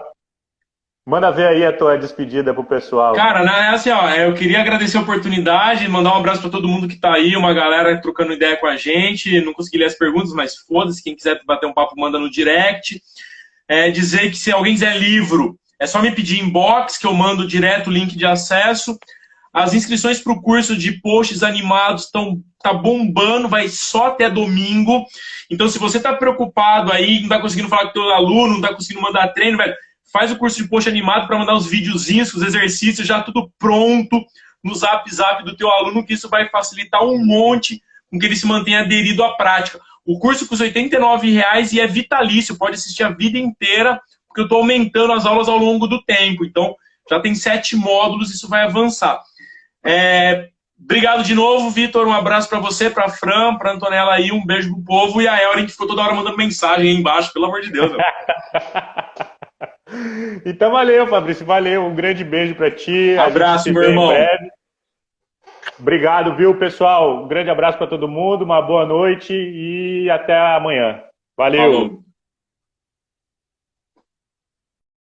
Manda ver aí a tua despedida pro pessoal.
Cara, assim, eu queria agradecer a oportunidade, mandar um abraço para todo mundo que tá aí, uma galera trocando ideia com a gente. Não consegui ler as perguntas, mas foda-se, quem quiser bater um papo, manda no direct. Dizer que se alguém quiser livro, é só me pedir inbox, que eu mando direto o link de acesso. As inscrições para o curso de posts animados tá bombando, vai só até domingo. Então, se você tá preocupado aí, não tá conseguindo falar com o teu aluno, não tá conseguindo mandar treino, velho, faz o curso de post animado para mandar os videozinhos, os exercícios, já tudo pronto no zap do teu aluno, que isso vai facilitar um monte com que ele se mantenha aderido à prática. O curso custa R$ 89,00 e é vitalício, pode assistir a vida inteira, porque eu estou aumentando as aulas ao longo do tempo. Então, já tem 7 módulos, isso vai avançar. Obrigado de novo, Vitor. Um abraço para você, para a Fran, para a Antonella aí, um beijo pro povo. E a Elren, que ficou toda hora mandando mensagem aí embaixo, pelo amor de Deus.
Então valeu, Fabrício, valeu, um grande beijo para ti.
Abraço, meu irmão.
Obrigado, viu, pessoal? Um grande abraço para todo mundo, uma boa noite e até amanhã. Valeu.
Falou.